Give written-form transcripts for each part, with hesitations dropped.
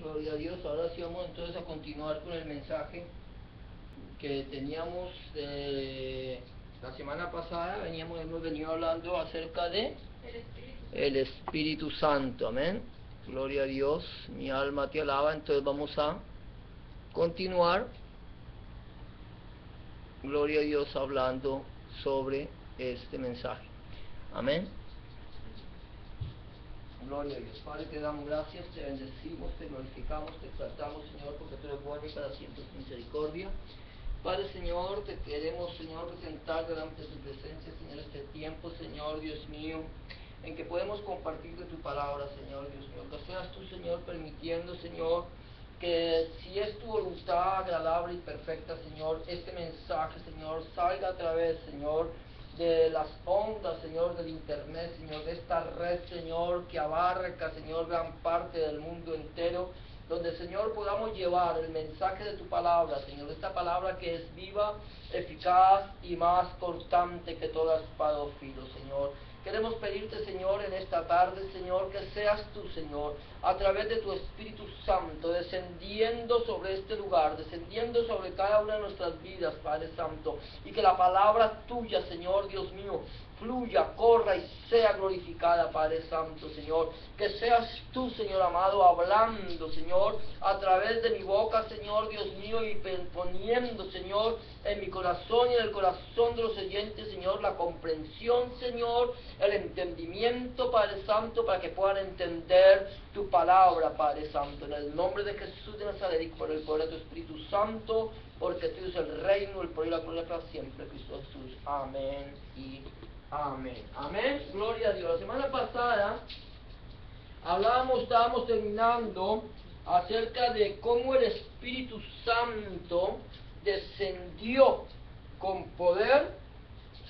gloria a Dios. Ahora sí vamos entonces a continuar con el mensaje que teníamos la semana pasada. Hemos venido hablando acerca de el Espíritu Santo, amén. Gloria a Dios, mi alma te alaba. Entonces vamos a continuar, gloria a Dios, hablando sobre este mensaje, amén. Gloria a Dios. Padre, te damos gracias, te bendecimos, te glorificamos, te exaltamos, Señor, porque tú eres bueno y para siempre es misericordia. Padre, Señor, te queremos, Señor, presentar delante de tu presencia, Señor, este tiempo, Señor, Dios mío, en que podemos compartir de tu palabra, Señor, Dios mío. Que seas tú, Señor, permitiendo, Señor, que si es tu voluntad agradable y perfecta, Señor, este mensaje, Señor, salga a través, Señor, de las ondas, Señor, del internet, Señor, de esta red, Señor, que abarca, Señor, gran parte del mundo entero, donde, Señor, podamos llevar el mensaje de tu palabra, Señor, esta palabra que es viva, eficaz y más cortante que toda espada o filo, Señor. Queremos pedirte, Señor, en esta tarde, Señor, que seas tú, Señor, a través de tu Espíritu Santo, descendiendo sobre este lugar, descendiendo sobre cada una de nuestras vidas, Padre Santo, y que la palabra tuya, Señor, Dios mío, fluya, corra y sea glorificada, Padre Santo, Señor. Que seas tú, Señor amado, hablando, Señor, a través de mi boca, Señor, Dios mío, y poniendo, Señor, en mi corazón y en el corazón de los oyentes, Señor, la comprensión, Señor, el entendimiento, Padre Santo, para que puedan entender tu palabra, Padre Santo, en el nombre de Jesús de Nazaret y por el poder de tu Espíritu Santo, porque tú eres el reino, el poder y la gloria para siempre, Cristo Jesús. Amén y amén. Amén. Gloria a Dios. La semana pasada estábamos terminando acerca de cómo el Espíritu Santo descendió con poder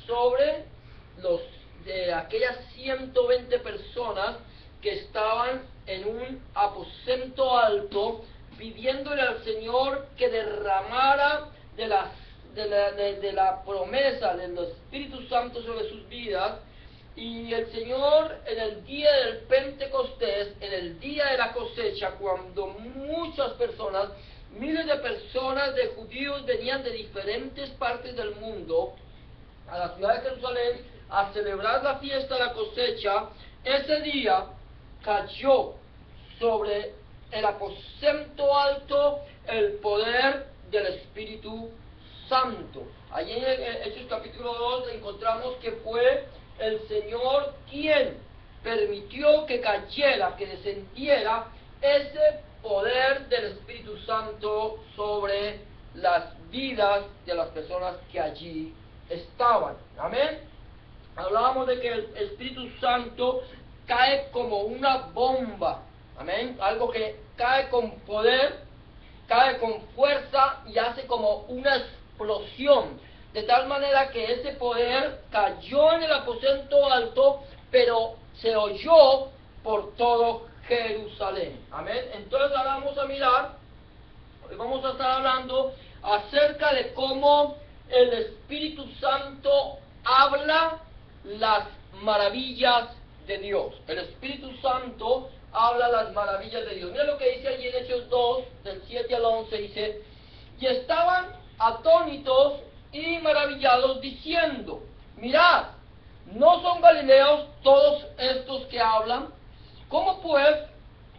sobre de aquellas 120 personas que estaban en un aposento alto pidiéndole al Señor que derramara de la promesa del Espíritu Santo sobre sus vidas. Y el Señor, en el día del Pentecostés, en el día de la cosecha, cuando muchas personas, miles de personas, de judíos, venían de diferentes partes del mundo a la ciudad de Jerusalén a celebrar la fiesta de la cosecha, ese día cayó sobre el aposento alto el poder del Espíritu Santo. Allí en Hechos capítulo 2 encontramos que fue el Señor quien permitió que cayera, que descendiera ese poder del Espíritu Santo sobre las vidas de las personas que allí estaban. Amén. Hablábamos de que el Espíritu Santo cae como una bomba. Amén. Algo que cae con poder, cae con fuerza y hace como una explosión. De tal manera que ese poder cayó en el aposento alto, pero se oyó por todo Jerusalén. Amén. Entonces ahora vamos a mirar, vamos a estar hablando acerca de cómo el Espíritu Santo habla las maravillas de Dios. El Espíritu Santo habla las maravillas de Dios. Mira lo que dice allí en Hechos 2, del 7 al 11, dice: y estaban atónitos y maravillados, diciendo: mirad, ¿no son galileos todos estos que hablan? ¿Cómo pues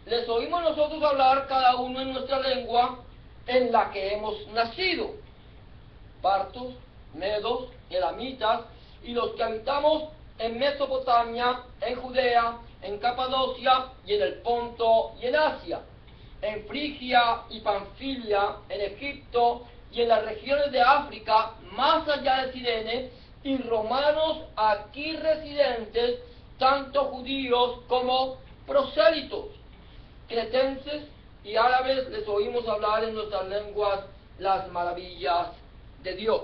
les oímos nosotros hablar cada uno en nuestra lengua en la que hemos nacido? Partos, medos, elamitas, y los que habitamos en Mesopotamia, en Judea, en Capadocia y en el Ponto y en Asia, en Frigia y Panfilia, en Egipto y en las regiones de África, más allá de Cirene, y romanos aquí residentes, tanto judíos como prosélitos, cretenses y árabes, les oímos hablar en nuestras lenguas las maravillas de Dios.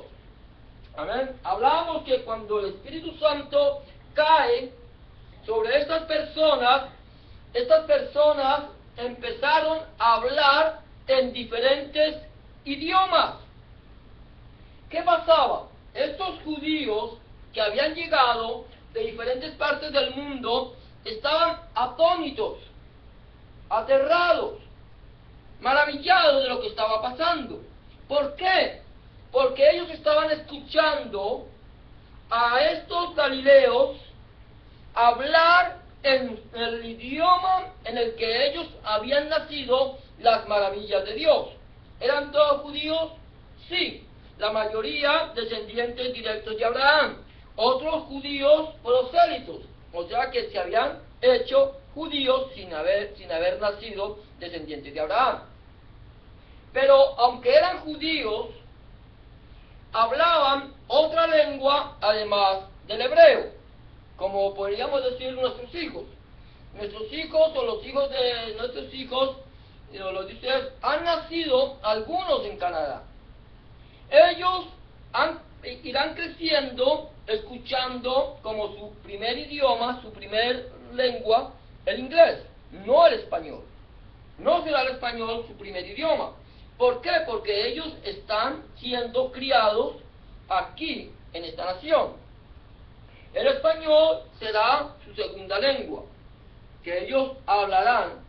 Amén. Hablábamos que cuando el Espíritu Santo cae sobre estas personas empezaron a hablar en diferentes idiomas. ¿Qué pasaba? Estos judíos que habían llegado de diferentes partes del mundo estaban atónitos, aterrados, maravillados de lo que estaba pasando. ¿Por qué? Porque ellos estaban escuchando a estos galileos hablar en el idioma en el que ellos habían nacido las maravillas de Dios. ¿Eran todos judíos? Sí, la mayoría descendientes directos de Abraham, otros judíos prosélitos, o sea que se habían hecho judíos sin haber nacido descendientes de Abraham. Pero aunque eran judíos, hablaban otra lengua además del hebreo, como podríamos decir nuestros hijos. Nuestros hijos o los hijos de nuestros hijos, o los de ustedes, han nacido algunos en Canadá. Ellos irán creciendo escuchando como su primer idioma, su primer lengua, el inglés, no el español. No será el español su primer idioma. ¿Por qué? Porque ellos están siendo criados aquí, en esta nación. El español será su segunda lengua, que ellos hablarán.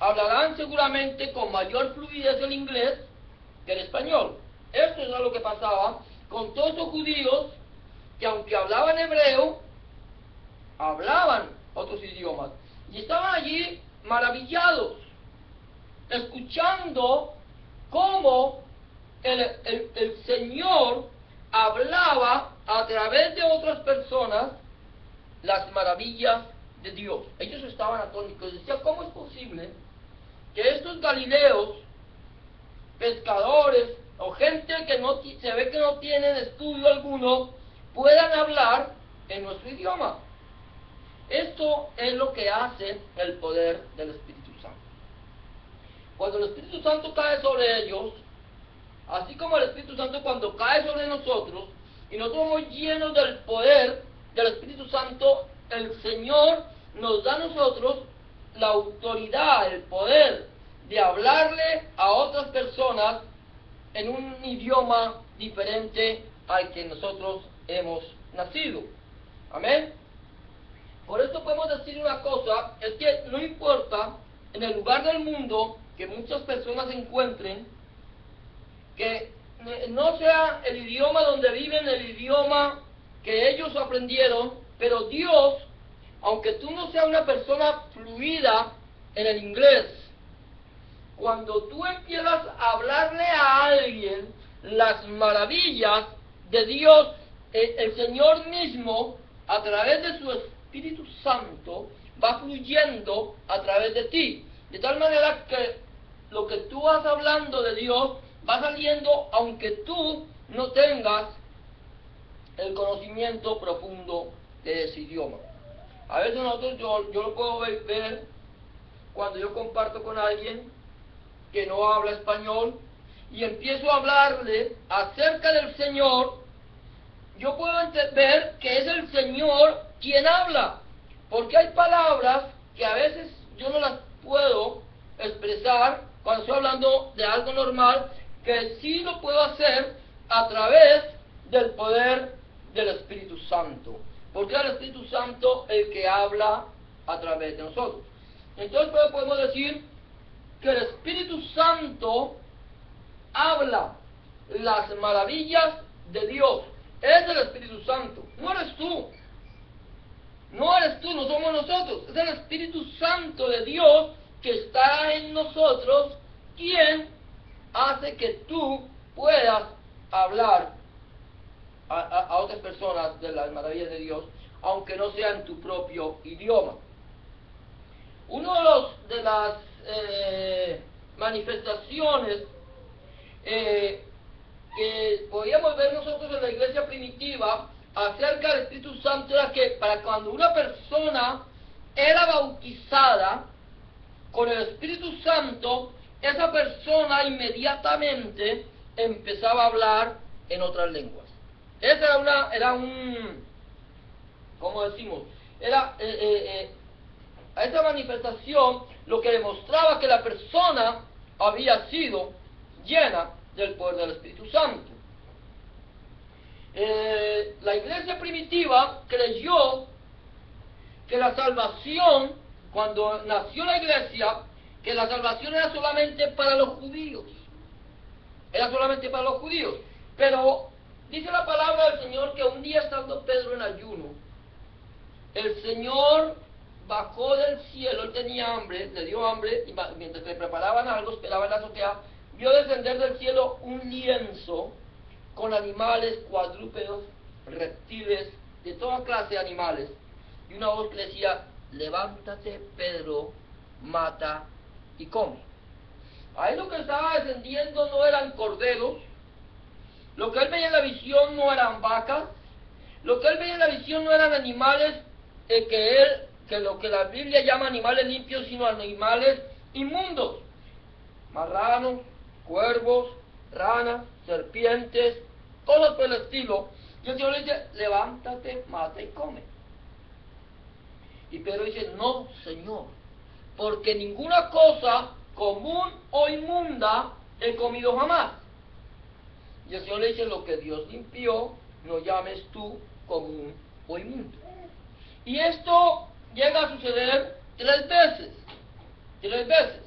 Hablarán seguramente con mayor fluidez el inglés que el español. Esto es lo que pasaba con todos los judíos que, aunque hablaban hebreo, hablaban otros idiomas. Y estaban allí maravillados, escuchando cómo el Señor hablaba a través de otras personas las maravillas de Dios. Ellos estaban atónitos. Decían, ¿cómo es posible que estos galileos, pescadores o gente que se ve que no tienen estudio alguno, puedan hablar en nuestro idioma? Esto es lo que hace el poder del Espíritu Santo. Cuando el Espíritu Santo cae sobre ellos, así como el Espíritu Santo cuando cae sobre nosotros, y nosotros somos llenos del poder del Espíritu Santo, el Señor nos da a nosotros la autoridad, el poder de hablarle a otras personas en un idioma diferente al que nosotros hemos nacido. Amén. Por esto podemos decir una cosa, es que no importa en el lugar del mundo que muchas personas se encuentren, que no sea el idioma donde viven, el idioma que ellos aprendieron, pero Dios, aunque tú no seas una persona fluida en el inglés, cuando tú empiezas a hablarle a alguien las maravillas de Dios, el Señor mismo, a través de su Espíritu Santo, va fluyendo a través de ti. De tal manera que lo que tú vas hablando de Dios va saliendo aunque tú no tengas el conocimiento profundo de ese idioma. A veces nosotros, yo lo puedo ver cuando yo comparto con alguien que no habla español y empiezo a hablarle acerca del Señor. Yo puedo ver que es el Señor quien habla, porque hay palabras que a veces yo no las puedo expresar cuando estoy hablando de algo normal, que sí lo puedo hacer a través del poder del Espíritu Santo, porque es el Espíritu Santo el que habla a través de nosotros. Entonces podemos decir que el Espíritu Santo habla las maravillas de Dios. Es el Espíritu Santo, no eres tú. No eres tú, no somos nosotros. Es el Espíritu Santo de Dios que está en nosotros quien hace que tú puedas hablar a otras personas de las maravillas de Dios, aunque no sea en tu propio idioma. Uno de las manifestaciones que podíamos ver nosotros en la iglesia primitiva acerca del Espíritu Santo era que para cuando una persona era bautizada con el Espíritu Santo, esa persona inmediatamente empezaba a hablar en otras lenguas. Esa ¿cómo decimos? A esa manifestación lo que demostraba que la persona había sido llena del poder del Espíritu Santo. La iglesia primitiva creyó que la salvación, cuando nació la iglesia, que la salvación era solamente para los judíos. Era solamente para los judíos. Pero dice la palabra del Señor que un día, estando Pedro en ayuno, el Señor bajó del cielo. Él tenía hambre, le dio hambre, y mientras le preparaban algo, esperaba en la azotea, vio descender del cielo un lienzo con animales, cuadrúpedos, reptiles, de toda clase de animales, y una voz que le decía: levántate, Pedro, mata y come. Ahí lo que estaba descendiendo no eran corderos, lo que él veía en la visión no eran vacas, lo que él veía en la visión no eran animales que lo que la Biblia llama animales limpios, sino animales inmundos: marranos, cuervos, ranas, serpientes, cosas por el estilo. Y el Señor le dice: levántate, mata y come. Y Pedro dice: no, Señor, porque ninguna cosa común o inmunda he comido jamás. Y el Señor le dice: lo que Dios limpió, no llames tú común o inmundo. Y esto llega a suceder 3 veces. 3 veces.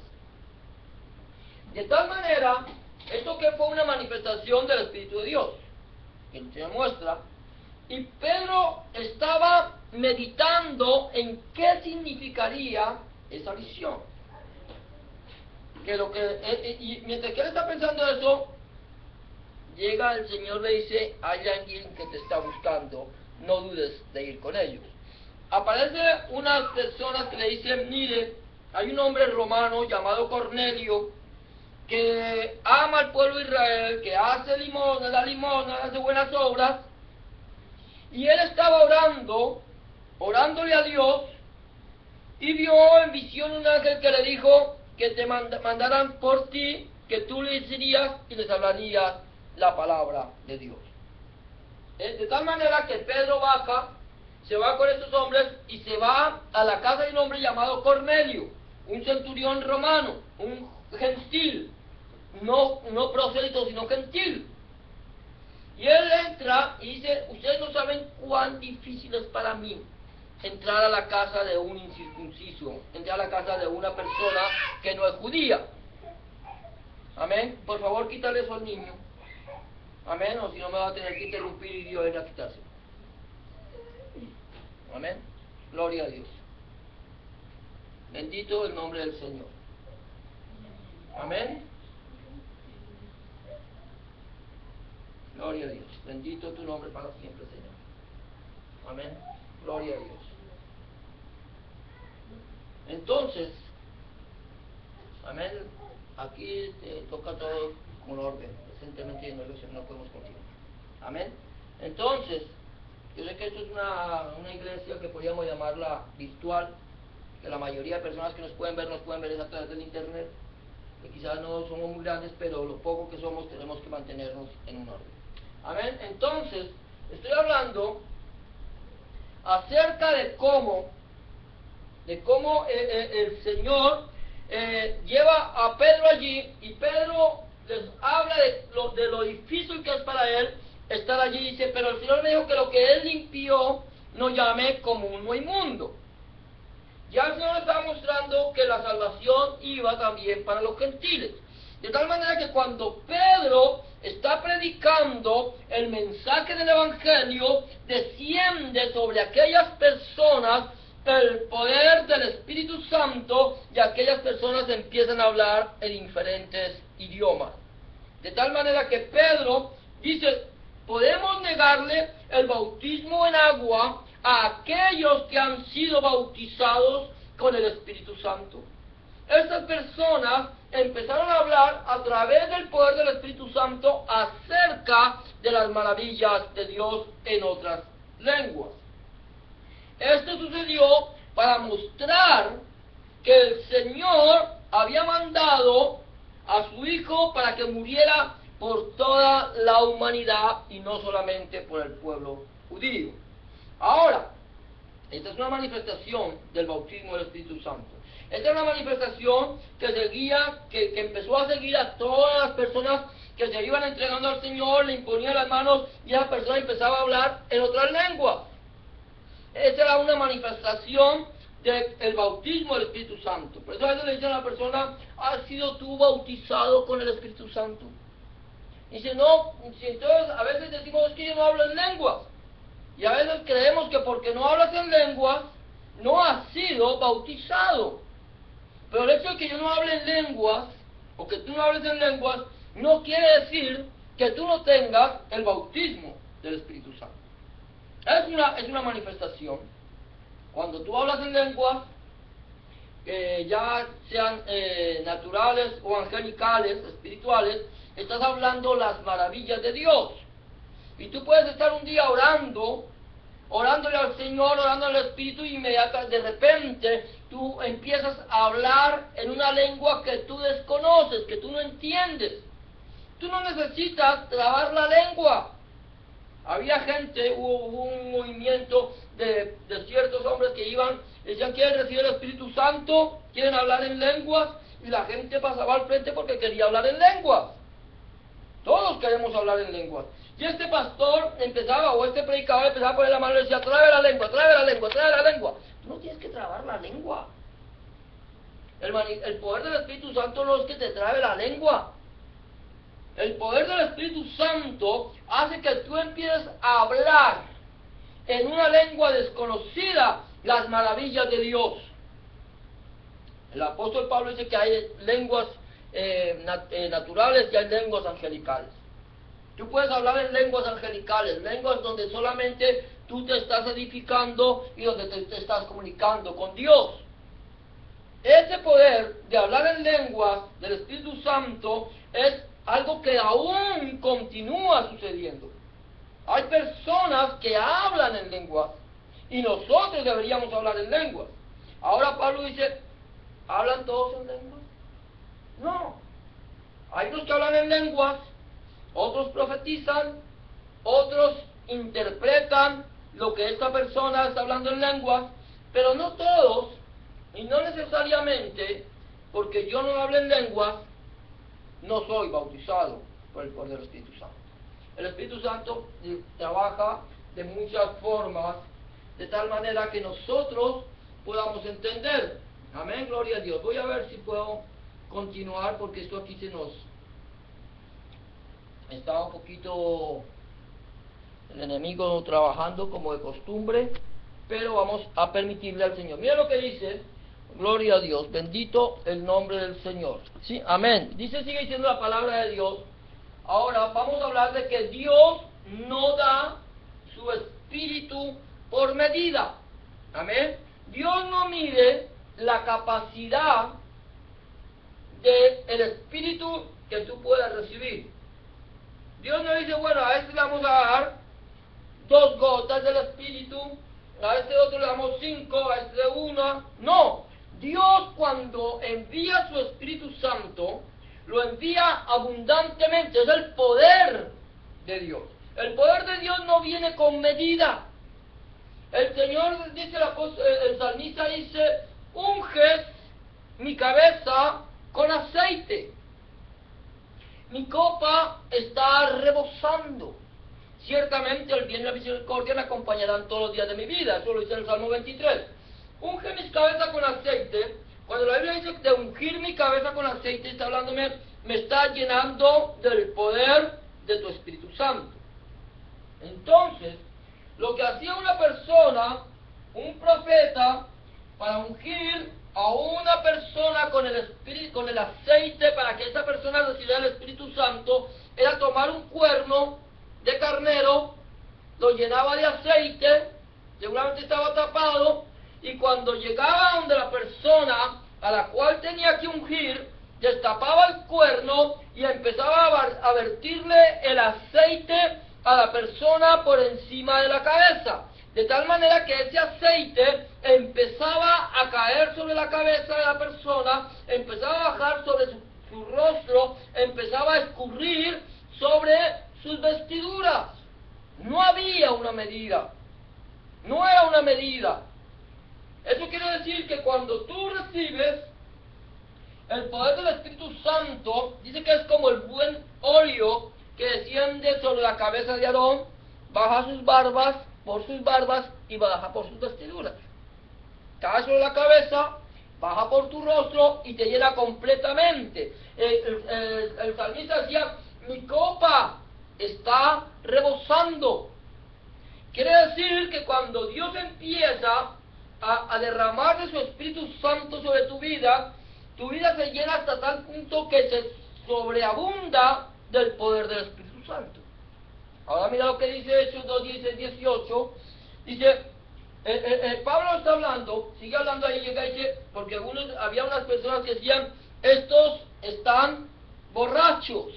De tal manera, esto que fue una manifestación del Espíritu de Dios, que se muestra, y Pedro estaba meditando en qué significaría esa visión. Y mientras que él está pensando eso, llega el Señor, le dice: hay alguien que te está buscando, no dudes de ir con ellos. Aparece unas personas que le dicen: mire, hay un hombre romano llamado Cornelio, que ama al pueblo de Israel, que hace limosna, hace buenas obras, y él estaba orándole a Dios, y vio en visión un ángel que le dijo que te mandaran por ti, que tú les irías y les hablarías la palabra de Dios. De tal manera que Pedro baja, se va con estos hombres y se va a la casa de un hombre llamado Cornelio, un centurión romano, un gentil, no prosélito, sino gentil. Y él entra y dice: ustedes no saben cuán difícil es para mí entrar a la casa de un incircunciso, entrar a la casa de una persona que no es judía. Amén. Por favor, quítale eso al niño. Amén. O si no, me va a tener que interrumpir y Dios venga a quitárselo. Amén. Gloria a Dios. Bendito el nombre del Señor. Amén. Gloria a Dios. Bendito tu nombre para siempre, Señor. Amén. Gloria a Dios. Entonces, amén. Aquí toca todo con orden. Recientemente no podemos continuar. Amén. Entonces, yo sé que esto es una iglesia que podríamos llamarla virtual, que la mayoría de personas que nos pueden ver es a través del internet, que quizás no somos muy grandes, pero lo poco que somos tenemos que mantenernos en un orden. Amén. Entonces, estoy hablando acerca de cómo el Señor lleva a Pedro allí, y Pedro les habla de lo difícil que es para él estar allí. Dice: pero el Señor me dijo que lo que él limpió no llame común o inmundo. Ya el Señor estaba mostrando que la salvación iba también para los gentiles. De tal manera que cuando Pedro está predicando el mensaje del Evangelio, desciende sobre aquellas personas el poder del Espíritu Santo, y aquellas personas empiezan a hablar en diferentes idiomas. De tal manera que Pedro dice: podemos negarle el bautismo en agua a aquellos que han sido bautizados con el Espíritu Santo. Estas personas empezaron a hablar a través del poder del Espíritu Santo acerca de las maravillas de Dios en otras lenguas. Esto sucedió para mostrar que el Señor había mandado a su Hijo para que muriera por toda la humanidad y no solamente por el pueblo judío. Ahora, esta es una manifestación del bautismo del Espíritu Santo. Esta es una manifestación que empezó a seguir a todas las personas que se iban entregando al Señor, le imponían las manos y esa persona empezaba a hablar en otras lenguas. Esta era una manifestación del bautismo del Espíritu Santo. Por eso a veces le dicen a la persona, ¿has sido tú bautizado con el Espíritu Santo? Y dice, no, entonces a veces decimos, es que yo no hablo en lenguas. Y a veces creemos que porque no hablas en lenguas, no has sido bautizado. Pero el hecho de que yo no hable en lenguas, o que tú no hables en lenguas, no quiere decir que tú no tengas el bautismo del Espíritu Santo. Es una manifestación. Cuando tú hablas en lenguas, ya sean naturales o angelicales, espirituales, estás hablando las maravillas de Dios. Y tú puedes estar un día orándole al Señor, orándole al Espíritu, y inmediatamente, de repente, tú empiezas a hablar en una lengua que tú desconoces, que tú no entiendes. Tú no necesitas trabar la lengua. Había gente, hubo un movimiento de ciertos hombres que iban, decían, quieren recibir el Espíritu Santo, quieren hablar en lenguas, y la gente pasaba al frente porque quería hablar en lenguas. Todos queremos hablar en lenguas. Y este pastor empezaba, o este predicador empezaba a poner la mano y decía, trae la lengua, trae la lengua, trae la lengua. Tú no tienes que trabar la lengua. El poder del Espíritu Santo no es que te trabe la lengua. El poder del Espíritu Santo hace que tú empieces a hablar en una lengua desconocida las maravillas de Dios. El apóstol Pablo dice que hay lenguas naturales y hay lenguas angelicales. Tú puedes hablar en lenguas angelicales, lenguas donde solamente tú te estás edificando y donde te estás comunicando con Dios. Ese poder de hablar en lenguas del Espíritu Santo es algo que aún continúa sucediendo. Hay personas que hablan en lenguas y nosotros deberíamos hablar en lenguas. Ahora Pablo dice, ¿hablan todos en lenguas? No. Hay unos que hablan en lenguas, otros profetizan, otros interpretan lo que esta persona está hablando en lenguas, pero no todos, y no necesariamente, porque yo no hablo en lenguas, no soy bautizado por el poder del Espíritu Santo. El Espíritu Santo trabaja de muchas formas, de tal manera que nosotros podamos entender. Amén, gloria a Dios. Voy a ver si puedo continuar, porque esto aquí se nos está un poquito el enemigo trabajando como de costumbre, pero vamos a permitirle al Señor. Mira lo que dice, gloria a Dios, bendito el nombre del Señor. Sí, amén. Dice, sigue diciendo la palabra de Dios. Ahora vamos a hablar de que Dios no da su espíritu por medida. Amén. Dios no mide la capacidad del espíritu que tú puedas recibir. Dios no dice, bueno, a este le vamos a dar 2 gotas del espíritu, a este otro le damos 5, a este 1. No, Dios cuando envía su Espíritu Santo, lo envía abundantemente. Es el poder de Dios. El poder de Dios no viene con medida. El Señor, dice el salmista, dice, unges mi cabeza con aceite. Mi copa está rebosando. Ciertamente el bien y la misericordia me acompañarán todos los días de mi vida. Eso lo dice el Salmo 23. Unge mi cabeza con aceite. Cuando la Biblia dice de ungir mi cabeza con aceite, está hablándome, me está llenando del poder de tu Espíritu Santo. Entonces, lo que hacía una persona, un profeta, para ungir a una persona con el espíritu, con el aceite, para que esa persona recibiera el Espíritu Santo, era tomar un cuerno de carnero, lo llenaba de aceite, seguramente estaba tapado, y cuando llegaba donde la persona a la cual tenía que ungir, destapaba el cuerno y empezaba a vertirle el aceite a la persona por encima de la cabeza, de tal manera que ese aceite empezaba a caer sobre la cabeza de la persona, empezaba a bajar sobre su rostro, empezaba a escurrir sobre sus vestiduras. No había una medida, no era una medida. Eso quiere decir que cuando tú recibes el poder del Espíritu Santo, dice que es como el buen óleo que desciende sobre la cabeza de Aarón, baja sus barbas, por sus barbas y baja por sus vestiduras. cae sobre la cabeza, baja por tu rostro y te llena completamente. El salmista decía, mi copa está rebosando. Quiere decir que cuando Dios empieza a derramar de su Espíritu Santo sobre tu vida se llena hasta tal punto que se sobreabunda del poder del Espíritu Santo. Ahora mira lo que dice Hechos 2, 10, 18. Dice, Pablo está hablando, sigue hablando ahí, llega y dice, porque había unas personas que decían, estos están borrachos,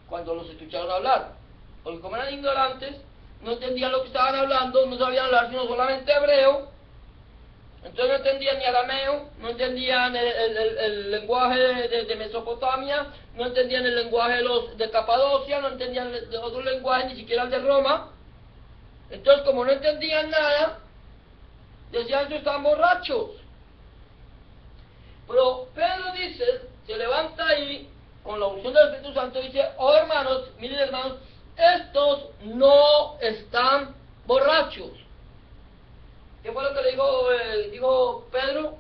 cuando los escucharon hablar, porque como eran ignorantes, no entendían lo que estaban hablando, no sabían hablar sino solamente hebreo, entonces no entendían ni arameo, no entendían el lenguaje de Mesopotamia, no entendían el lenguaje de Capadocia, no entendían otro lenguaje, ni siquiera el de Roma. Entonces, como no entendían nada, decían que estaban borrachos. Pero Pedro dice, se levanta ahí, con la unción del Espíritu Santo, dice, oh hermanos, miren hermanos, estos no están borrachos. ¿Qué fue lo que le dijo Pedro?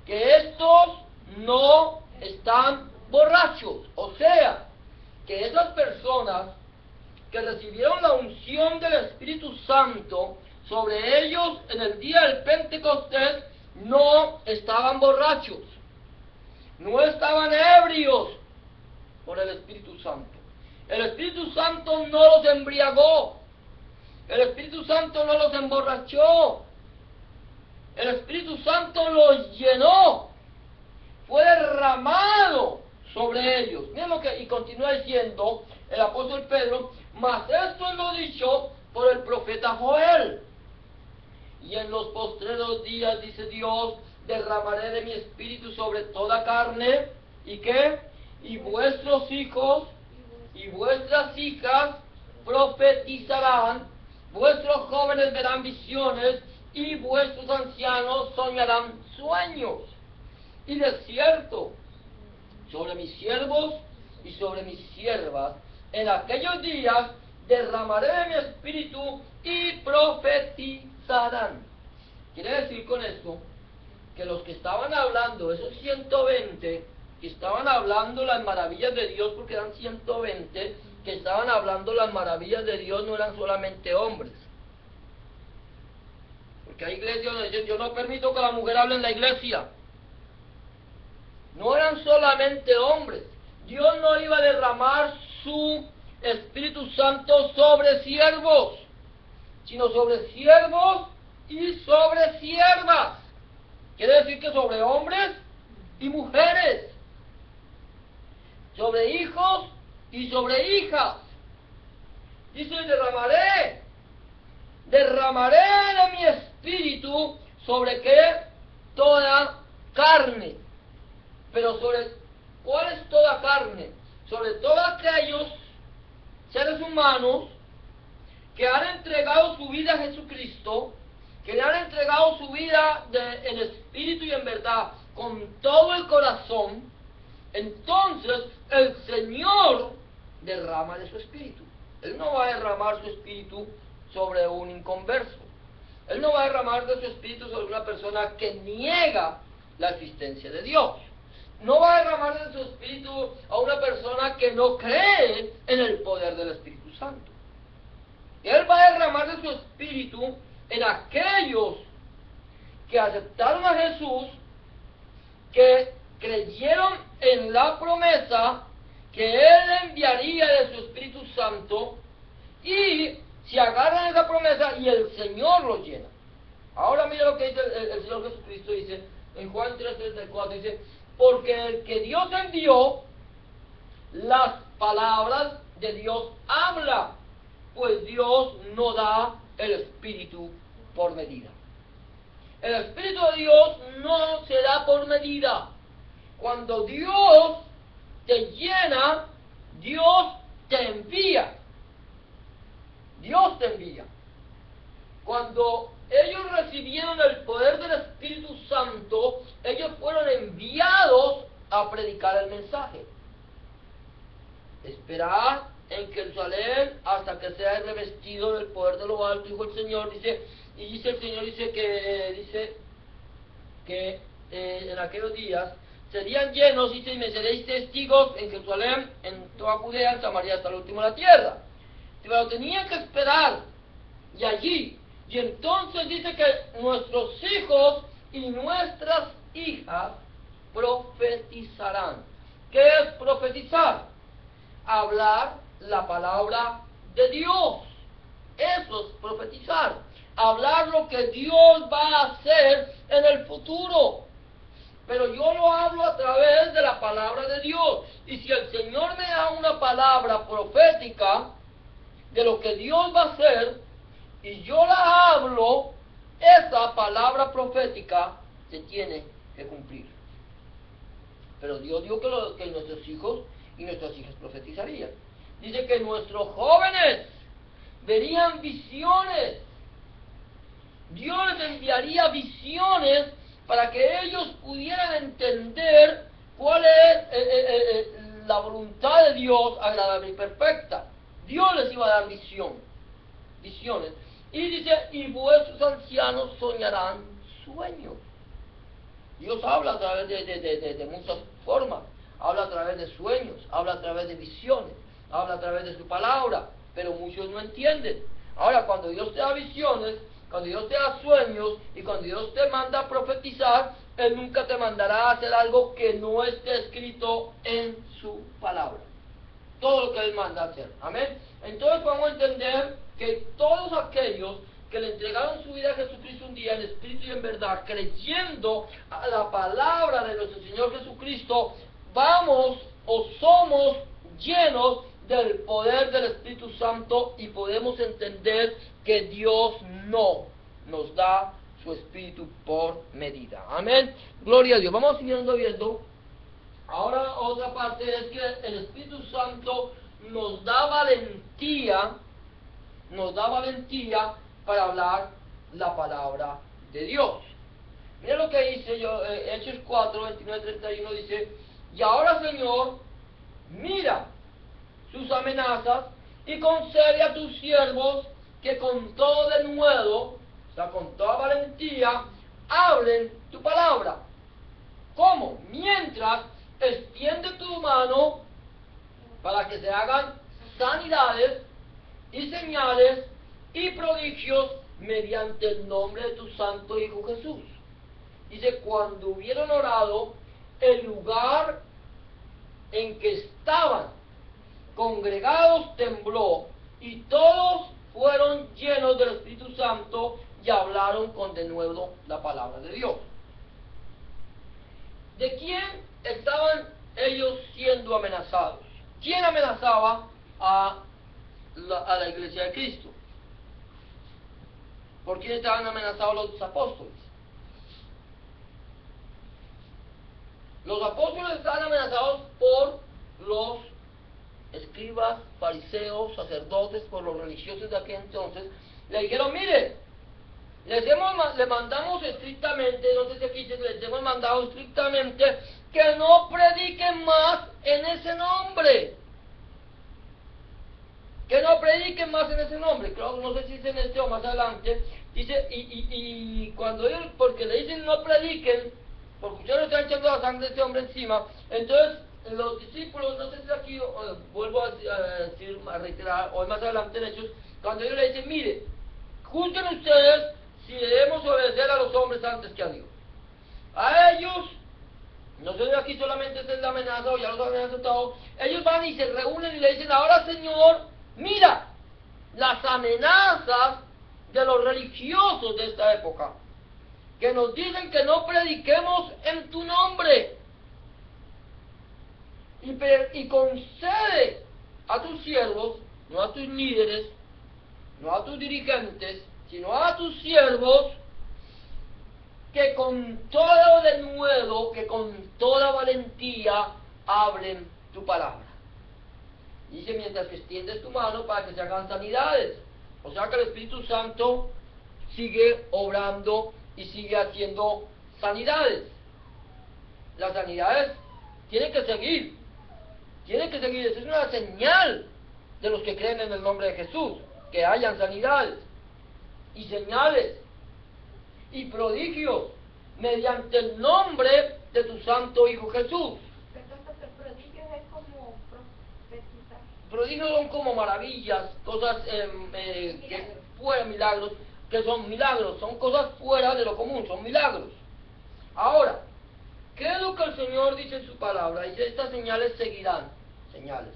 Que estos no están borrachos. O sea, que esas personas que recibieron la unción del Espíritu Santo sobre ellos en el día del Pentecostés no estaban borrachos, no estaban ebrios por el Espíritu Santo. El Espíritu Santo no los embriagó, el Espíritu Santo no los emborrachó, el Espíritu Santo los llenó, fue derramado sobre ellos. Miren lo que, y continúa diciendo el apóstol Pedro, mas esto es lo dicho por el profeta Joel. Y en los postreros días, dice Dios, derramaré de mi espíritu sobre toda carne. ¿Y qué? Y vuestros hijos y vuestras hijas profetizarán, vuestros jóvenes verán visiones, y vuestros ancianos soñarán sueños. Y de cierto, sobre mis siervos y sobre mis siervas, en aquellos días derramaré de mi espíritu y profetizarán. Quiere decir con esto que los que estaban hablando, esos 120, que estaban hablando las maravillas de Dios, porque eran 120, que estaban hablando las maravillas de Dios, no eran solamente hombres. Porque hay iglesias donde dicen, yo no permito que la mujer hable en la iglesia. No eran solamente hombres. Dios no iba a derramar su Espíritu Santo sobre siervos, sino sobre siervos y sobre siervas. Quiere decir que sobre hombres y mujeres, sobre hijos y sobre hijas. Dice, derramaré de mi espíritu sobre qué? Toda carne. Pero sobre, ¿cuál es toda carne? Sobre todos aquellos seres humanos que han entregado su vida a Jesucristo, que le han entregado su vida en espíritu y en verdad, con todo el corazón. Entonces el Señor derrama de su espíritu. Él no va a derramar su espíritu sobre un inconverso. Él no va a derramar de su espíritu sobre una persona que niega la existencia de Dios. No va a derramar de su espíritu a una persona que no cree en el poder del Espíritu Santo. Él va a derramar de su espíritu en aquellos que aceptaron a Jesús, que creyeron en la promesa que Él enviaría de su Espíritu Santo, y se agarran a esa promesa y el Señor los llena. Ahora mira lo que dice el Señor Jesucristo, dice en Juan 3:34, dice, porque el que Dios envió, las palabras de Dios habla, pues Dios no da el Espíritu por medida. El Espíritu de Dios no se da por medida. Cuando Dios te llena, Dios te envía. Dios te envía. Cuando ellos recibieron el poder del Espíritu Santo, ellos fueron enviados a predicar el mensaje. Esperad en Jerusalén hasta que sea revestido del poder de lo alto, dijo el Señor, dice, y dice el Señor, que en aquellos días serían llenos, dice, y me seréis testigos en Jerusalén, en toda Judea, en Samaria, hasta el último de la tierra. Pero tenían que esperar, y allí, y entonces dice que nuestros hijos y nuestras hijas profetizarán. ¿Qué es profetizar? Hablar la palabra de Dios. Eso es profetizar. Hablar lo que Dios va a hacer en el futuro. Pero yo lo hablo a través de la palabra de Dios. Y si el Señor me da una palabra profética de lo que Dios va a hacer, y yo la hablo, esa palabra profética se tiene que cumplir. Pero Dios dijo que nuestros hijos y nuestras hijas profetizarían. Dice que nuestros jóvenes verían visiones. Dios les enviaría visiones para que ellos pudieran entender cuál es la voluntad de Dios agradable y perfecta. Dios les iba a dar visiones. Y dice, y vuestros ancianos soñarán sueños. Dios habla a través de muchas formas. Habla a través de sueños, habla a través de visiones, habla a través de su palabra, pero muchos no entienden. Ahora, cuando Dios te da visiones, cuando Dios te da sueños y cuando Dios te manda a profetizar, Él nunca te mandará a hacer algo que no esté escrito en su palabra. Todo lo que Él manda a hacer. Amén. Entonces podemos entender que todos aquellos que le entregaron su vida a Jesucristo un día en espíritu y en verdad, creyendo a la palabra de nuestro Señor Jesucristo, vamos o somos llenos del poder del Espíritu Santo y podemos entender que Dios no nos da su Espíritu por medida. Amén. Gloria a Dios. Vamos siguiendo viendo. Ahora otra parte es que el Espíritu Santo nos da valentía para hablar la palabra de Dios. Mira lo que dice Hechos 4, 29, 31, dice, y ahora, Señor, mira sus amenazas y concede a tus siervos que con todo denuedo, o sea, con toda valentía, hablen tu palabra. ¿Cómo? Mientras extiende tu mano para que se hagan sanidades y señales y prodigios mediante el nombre de tu santo Hijo Jesús. Dice, cuando hubieron orado, el lugar en que estaban congregados tembló, y todos fueron llenos del Espíritu Santo y hablaron con denuedo la palabra de Dios. ¿De quién estaban ellos siendo amenazados? ¿Quién amenazaba a la iglesia de Cristo? ¿Por quién estaban amenazados los apóstoles? Los apóstoles estaban amenazados por los escribas, fariseos, sacerdotes, por los religiosos de aquel entonces. Le dijeron, mire, le mandamos estrictamente, no sé si aquí les hemos mandado estrictamente que no prediquen más en ese nombre. Que no prediquen más en ese nombre. Creo, no sé si es en este o más adelante. Dice, y cuando ellos, porque le dicen no prediquen, porque ustedes le están echando la sangre de este hombre encima, entonces los discípulos, no sé si aquí, vuelvo a decir, a reiterar, hoy más adelante en Hechos, cuando ellos le dicen, mire, juzguen ustedes si debemos obedecer a los hombres antes que a Dios. A ellos, no sé si aquí solamente es la amenaza o ya los amenazan todos, ellos van y se reúnen y le dicen, ahora Señor, mira las amenazas de los religiosos de esta época, que nos dicen que no prediquemos en tu nombre, y concede a tus siervos, no a tus líderes, no a tus dirigentes, sino a tus siervos, que con todo denuedo, que con toda valentía hablen tu palabra. Dice, mientras que extiendes tu mano para que se hagan sanidades. O sea que el Espíritu Santo sigue obrando y sigue haciendo sanidades. Las sanidades tienen que seguir. Esa es una señal de los que creen en el nombre de Jesús, que hayan sanidades y señales y prodigios mediante el nombre de tu santo Hijo Jesús. Entonces, el prodigio es como profetizar. Prodigios son como maravillas, cosas que fuera milagros, que son milagros, son cosas fuera de lo común, son milagros. Ahora, ¿qué es lo que el Señor dice en su palabra? Dice, estas señales seguirán, señales.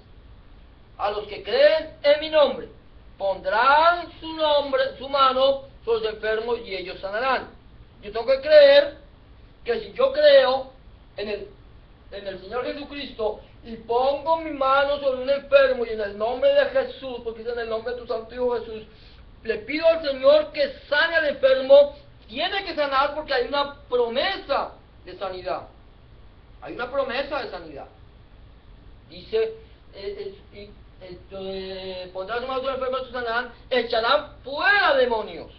A los que creen en mi nombre, pondrán su mano sobre los enfermos y ellos sanarán. Yo tengo que creer que si yo creo en el Señor Jesucristo y pongo mi mano sobre un enfermo y en el nombre de Jesús, porque es en el nombre de tu santo Hijo Jesús, le pido al Señor que sane al enfermo, tiene que sanar porque hay una promesa de sanidad. Hay una promesa de sanidad. Dice, pondrán su mano sobre el enfermo y sanarán, echarán fuera demonios.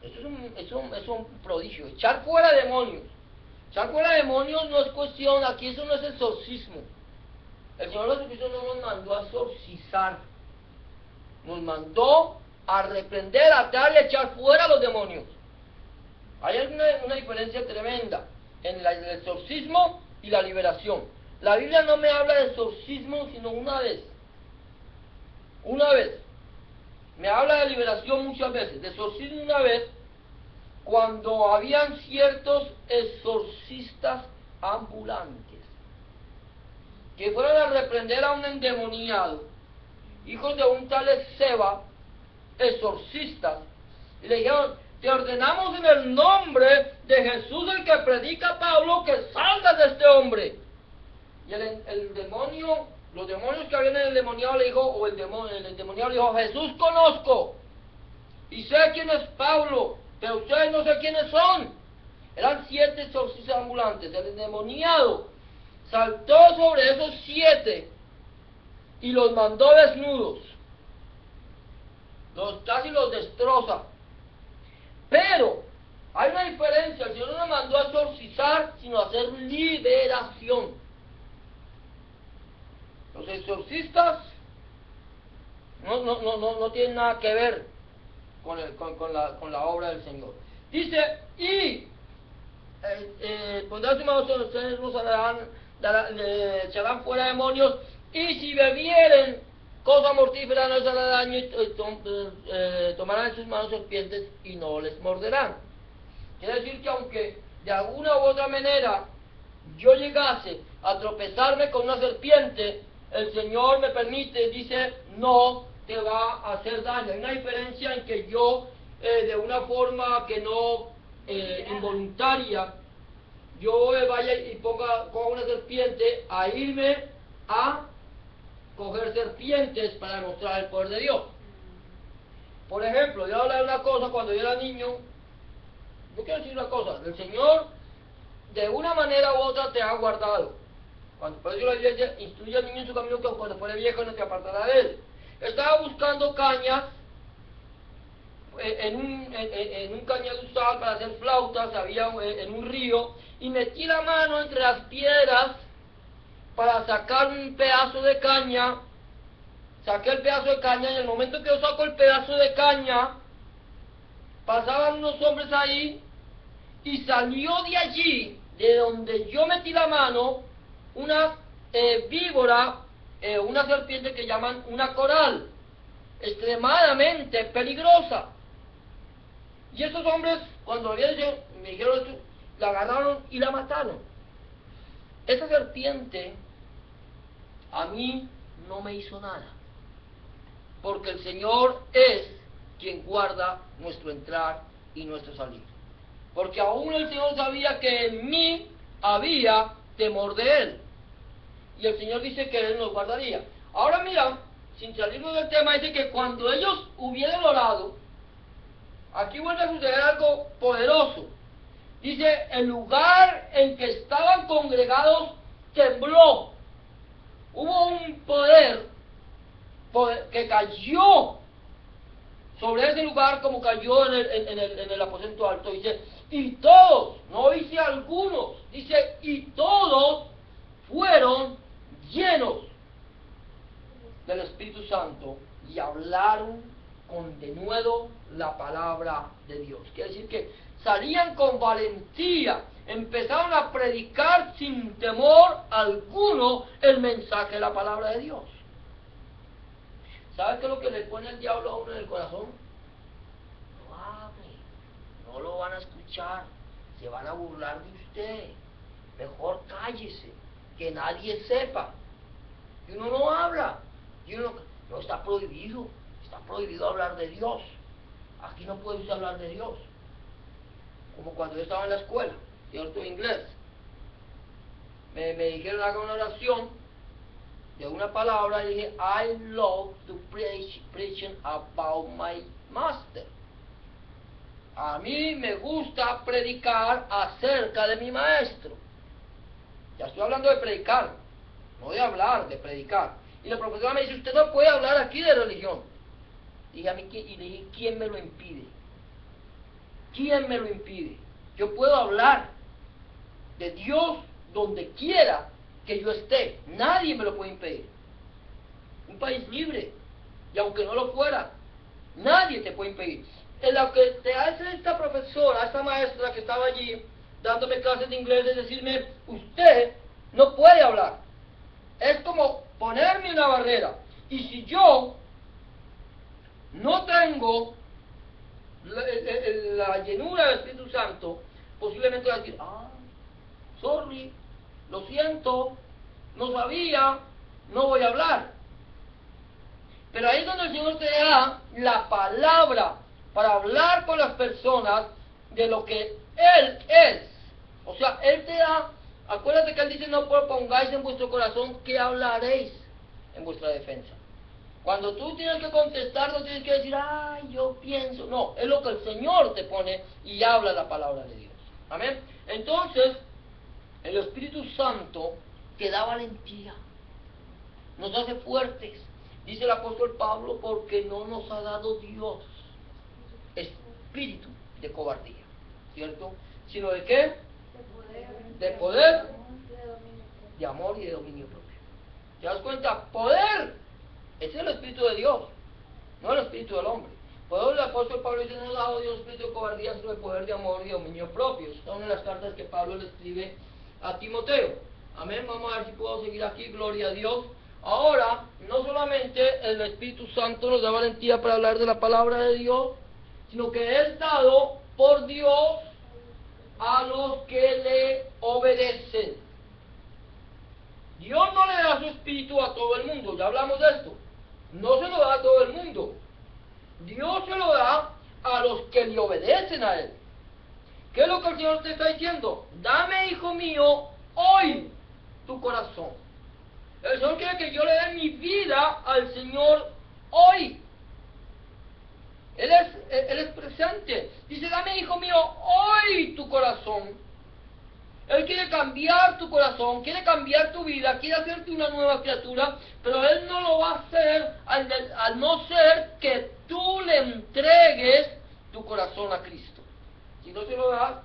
Eso es un prodigio, echar fuera demonios. Echar fuera demonios no es cuestión, aquí eso no es exorcismo. El Señor Jesucristo no nos mandó a exorcizar, nos mandó a reprender, atar y echar fuera los demonios. Hay una diferencia tremenda en el exorcismo y la liberación. La Biblia no me habla de exorcismo sino una vez. Una vez. Me habla de liberación muchas veces, de exorcismo una vez, cuando habían ciertos exorcistas ambulantes que fueron a reprender a un endemoniado, hijos de un tal Seba, exorcistas, y le dijeron, te ordenamos en el nombre de Jesús el que predica Pablo que salgas de este hombre. Y el demonio, los demonios que habían en el endemoniado le dijo, o el endemoniado le dijo, Jesús conozco y sé quién es Pablo, pero ustedes no sé quiénes son. Eran 7 exorcistas ambulantes. El endemoniado saltó sobre esos 7 y los mandó desnudos. Casi los destroza. Pero hay una diferencia. El Señor no nos mandó a exorcizar, sino a hacer liberación. Los exorcistas no tienen nada que ver con la obra del Señor. Dice, y pondrán su mano sobre ustedes, los echarán fuera demonios, y si bebieren cosa mortífera no les hará daño, y tomarán en sus manos serpientes y no les morderán. Quiere decir que aunque de alguna u otra manera yo llegase a tropezarme con una serpiente, el Señor me permite, dice, no te va a hacer daño. Hay una diferencia en que yo, de una forma que no involuntaria, yo vaya y coja una serpiente a irme a coger serpientes para demostrar el poder de Dios. Por ejemplo, yo hablar de una cosa cuando yo era niño. Yo quiero decir una cosa, el Señor de una manera u otra te ha guardado. Por eso la Biblia instruye al niño en su camino, que cuando fuere viejo no te apartará de él. Estaba buscando cañas en un cañaduzal para hacer flautas, había en un río, y metí la mano entre las piedras para sacar un pedazo de caña. Saqué el pedazo de caña, y en el momento que yo saco el pedazo de caña, pasaban unos hombres ahí, y salió de allí, de donde yo metí la mano, una víbora, una serpiente que llaman una coral, extremadamente peligrosa. Y estos hombres, cuando me dijeron esto, la agarraron y la mataron. Esa serpiente a mí no me hizo nada, porque el Señor es quien guarda nuestro entrar y nuestro salir. Porque aún el Señor sabía que en mí había temor de Él. Y el Señor dice que Él nos guardaría. Ahora mira, sin salirnos del tema, dice que cuando ellos hubieran orado, aquí vuelve a suceder algo poderoso. Dice, el lugar en que estaban congregados tembló. Hubo un poder que cayó sobre ese lugar como cayó en el aposento alto. Dice, y todos, no dice algunos, dice, y todos fueron llenos del Espíritu Santo y hablaron con denuedo la palabra de Dios. Quiere decir que salían con valentía, empezaron a predicar sin temor alguno el mensaje de la palabra de Dios. ¿Sabe qué es lo que le pone el diablo a uno en el corazón? No hable, no lo van a escuchar, se van a burlar de usted, mejor cállese, que nadie sepa. Y uno no habla, y uno no, está prohibido hablar de Dios. Aquí no puede usted hablar de Dios. Como cuando yo estaba en la escuela, yo estudié inglés, me dijeron haga una oración de una palabra y dije, I love to preaching about my master. A mí me gusta predicar acerca de mi maestro. Ya estoy hablando de predicar, no de hablar, de predicar. Y la profesora me dice, usted no puede hablar aquí de religión. Y le dije, ¿quién me lo impide? ¿Quién me lo impide? Yo puedo hablar de Dios donde quiera que yo esté. Nadie me lo puede impedir. Un país libre. Y aunque no lo fuera, nadie te puede impedir. En lo que te hace esta profesora, esta maestra que estaba allí dándome clases de inglés, es decirme, usted no puede hablar. Es como ponerme una barrera. Y si yo no tengo la llenura del Espíritu Santo, posiblemente va a decir, sorry, lo siento, no sabía, no voy a hablar. Pero ahí es donde el Señor te da la palabra para hablar con las personas de lo que Él es. O sea, Él te da, acuérdate que Él dice, no propongáis en vuestro corazón que hablaréis en vuestra defensa. Cuando tú tienes que contestar, no tienes que decir, yo pienso. No, es lo que el Señor te pone y habla la palabra de Dios. Amén. Entonces, el Espíritu Santo te da valentía, nos hace fuertes. Dice el apóstol Pablo, porque no nos ha dado Dios espíritu de cobardía, ¿cierto? Sino de ¿qué? De poder, de amor y de dominio propio. ¿Te das cuenta? Poder. Ese es el Espíritu de Dios, no el Espíritu del hombre. Por eso el apóstol Pablo dice, no nos ha dado Dios espíritu de cobardía, sino de poder, de amor y de dominio propio. Estas son las cartas que Pablo le escribe a Timoteo. Amén, vamos a ver si puedo seguir aquí, gloria a Dios. Ahora, no solamente el Espíritu Santo nos da valentía para hablar de la palabra de Dios, sino que es dado por Dios a los que le obedecen. Dios no le da su espíritu a todo el mundo, ya hablamos de esto. No se lo da a todo el mundo. Dios se lo da a los que le obedecen a Él. ¿Qué es lo que el Señor te está diciendo? Dame, hijo mío, hoy tu corazón. El Señor quiere que yo le dé mi vida al Señor hoy. Él es presente. Dice, dame, hijo mío, hoy tu corazón. Él quiere cambiar tu corazón, quiere cambiar tu vida, quiere hacerte una nueva criatura, pero Él no lo va a hacer al no ser que tú le entregues tu corazón a Cristo. Si no se lo das,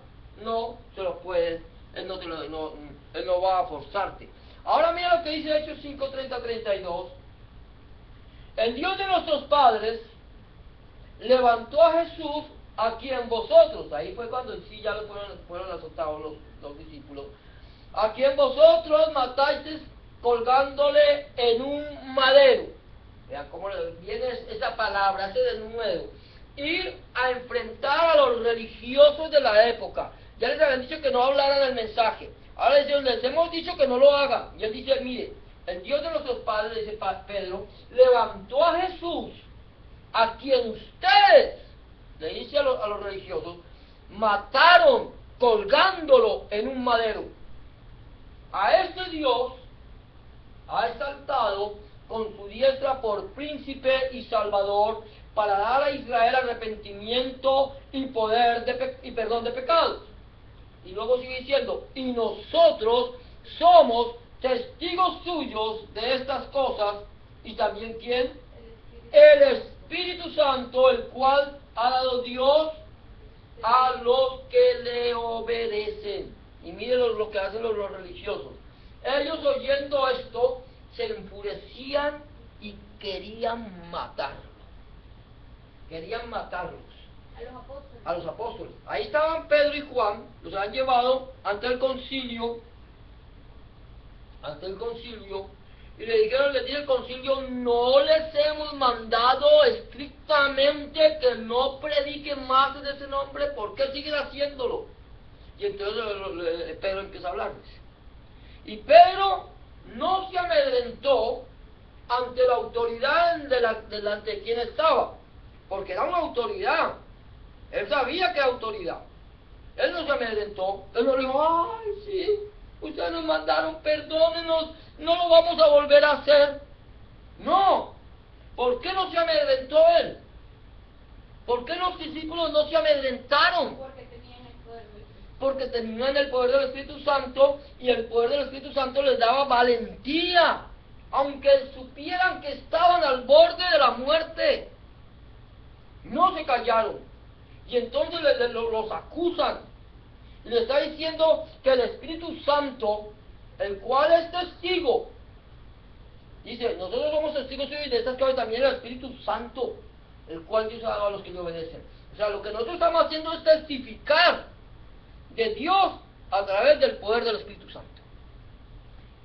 no se lo puedes, Él no va a forzarte. Ahora mira lo que dice Hechos 5, 30, 32. El Dios de nuestros padres levantó a Jesús a quien vosotros, ahí fue cuando en sí ya lo fueron azotados los discípulos, a quien vosotros matasteis colgándole en un madero. Vean cómo viene esa palabra, ese denuedo. Ir a enfrentar a los religiosos de la época. Ya les habían dicho que no hablaran el mensaje. Ahora les hemos dicho que no lo hagan. Y él dice, mire, el Dios de nuestros padres, dice Pedro, levantó a Jesús, a quien ustedes, le dice a los religiosos, mataron colgándolo en un madero. A este Dios ha exaltado con su diestra por príncipe y salvador, para dar a Israel arrepentimiento y y perdón de pecados. Y luego sigue diciendo, y nosotros somos testigos suyos de estas cosas. Y también ¿quién? El Espíritu Santo, el cual ha dado Dios a los que le obedecen. Y miren lo que hacen los religiosos. Ellos oyendo esto se enfurecían y querían matarlo. Querían matarlos. A los apóstoles. A los apóstoles. Ahí estaban Pedro y Juan, los han llevado ante el concilio, y le dijeron, le dice el concilio, no les hemos mandado estrictamente que no prediquen más en ese nombre, ¿por qué siguen haciéndolo? Y entonces Pedro empieza a hablarles. Y Pedro no se amedrentó ante la autoridad delante de quien estaba, porque era una autoridad. Él sabía que era autoridad. Él no se amedrentó. Él no dijo, ay, sí, ustedes nos mandaron, perdónenos, no lo vamos a volver a hacer. No. ¿Por qué no se amedrentó él? ¿Por qué los discípulos no se amedrentaron? Porque tenían el poder del Espíritu. Porque tenían el poder del Espíritu Santo, y el poder del Espíritu Santo les daba valentía, aunque supieran que estaban al borde de la muerte. No se callaron. Y entonces los acusan. Y le está diciendo que el Espíritu Santo, el cual es testigo, dice, nosotros somos testigos y de estas cosas, también el Espíritu Santo, el cual Dios ha dado a los que le obedecen. O sea, lo que nosotros estamos haciendo es testificar de Dios a través del poder del Espíritu Santo.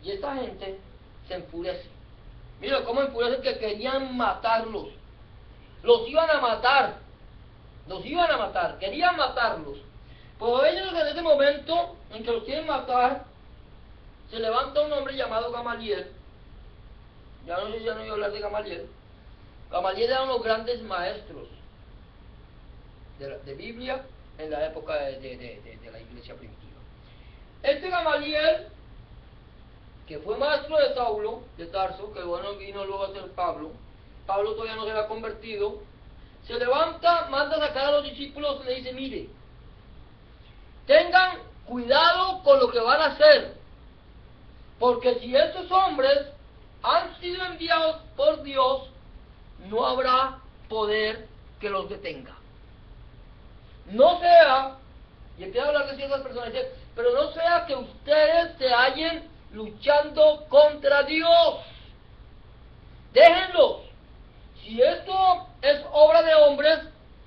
Y esta gente se enfurece. Mira cómo enfurecen, que querían matarlos. Los iban a matar. Querían matarlos. Pues ellos en ese momento en que los quieren matar, se levanta un hombre llamado Gamaliel. Ya no sé si han oído hablar de Gamaliel. Gamaliel era uno de los grandes maestros de Biblia en la época de la iglesia primitiva. Este Gamaliel, que fue maestro de Saulo, de Tarso, que bueno, vino luego a ser Pablo todavía no se había convertido, se levanta, manda a sacar a los discípulos y le dice, mire, tengan cuidado con lo que van a hacer, porque si estos hombres han sido enviados por Dios, no habrá poder que los detenga. No sea, y empieza a hablar de ciertas personas, dice, pero no sea que ustedes se hallen luchando contra Dios. Déjenlos. Si esto es obra de hombres,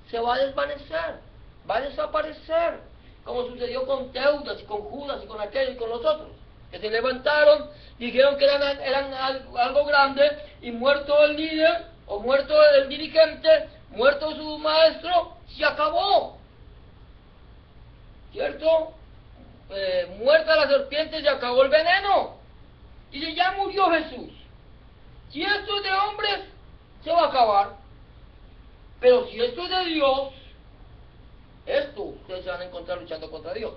se va a desvanecer, va a desaparecer, como sucedió con Teudas y con Judas y con aquellos y con los otros, que se levantaron, dijeron que eran algo grande, y muerto el líder, o muerto el dirigente, muerto su maestro, se acabó. ¿Cierto? Muerta la serpiente, se acabó el veneno. Y ya murió Jesús. Si esto es de hombres, se va a acabar. Pero si esto es de Dios, esto ustedes se van a encontrar luchando contra Dios.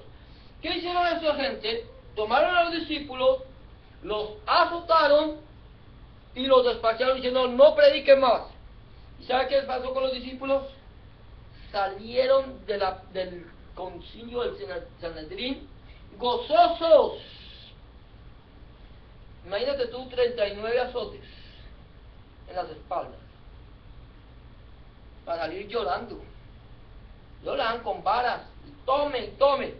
¿Qué hicieron esa gente? Tomaron a los discípulos, los azotaron y los despacharon diciendo, no prediquen más. ¿Y sabe qué les pasó con los discípulos? Salieron del concilio del Sanedrín gozosos. Imagínate tú 39 azotes en las espaldas para salir llorando. Lloraban con varas, y tome.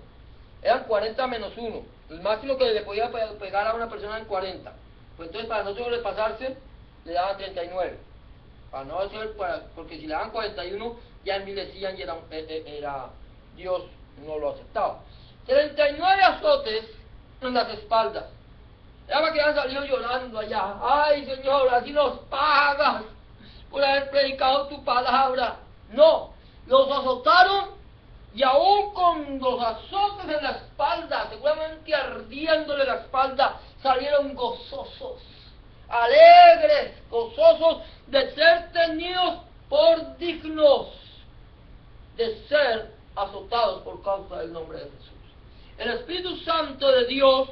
Eran 40 menos 1. El máximo que le podía pegar a una persona en 40. Pues entonces para no sobrepasarse, le daban 39. Para no hacer, porque si le daban 41, ya envilecían y era Dios no lo aceptaba. 39 azotes en las espaldas. Era que han salido llorando allá. Ay, Señor, así nos pagas por haber predicado tu palabra. No, los azotaron, y aún con los azotes en la espalda, seguramente ardiéndole la espalda, salieron gozosos, alegres, gozosos de ser tenidos por dignos de ser azotados por causa del nombre de Jesús. El Espíritu Santo de Dios,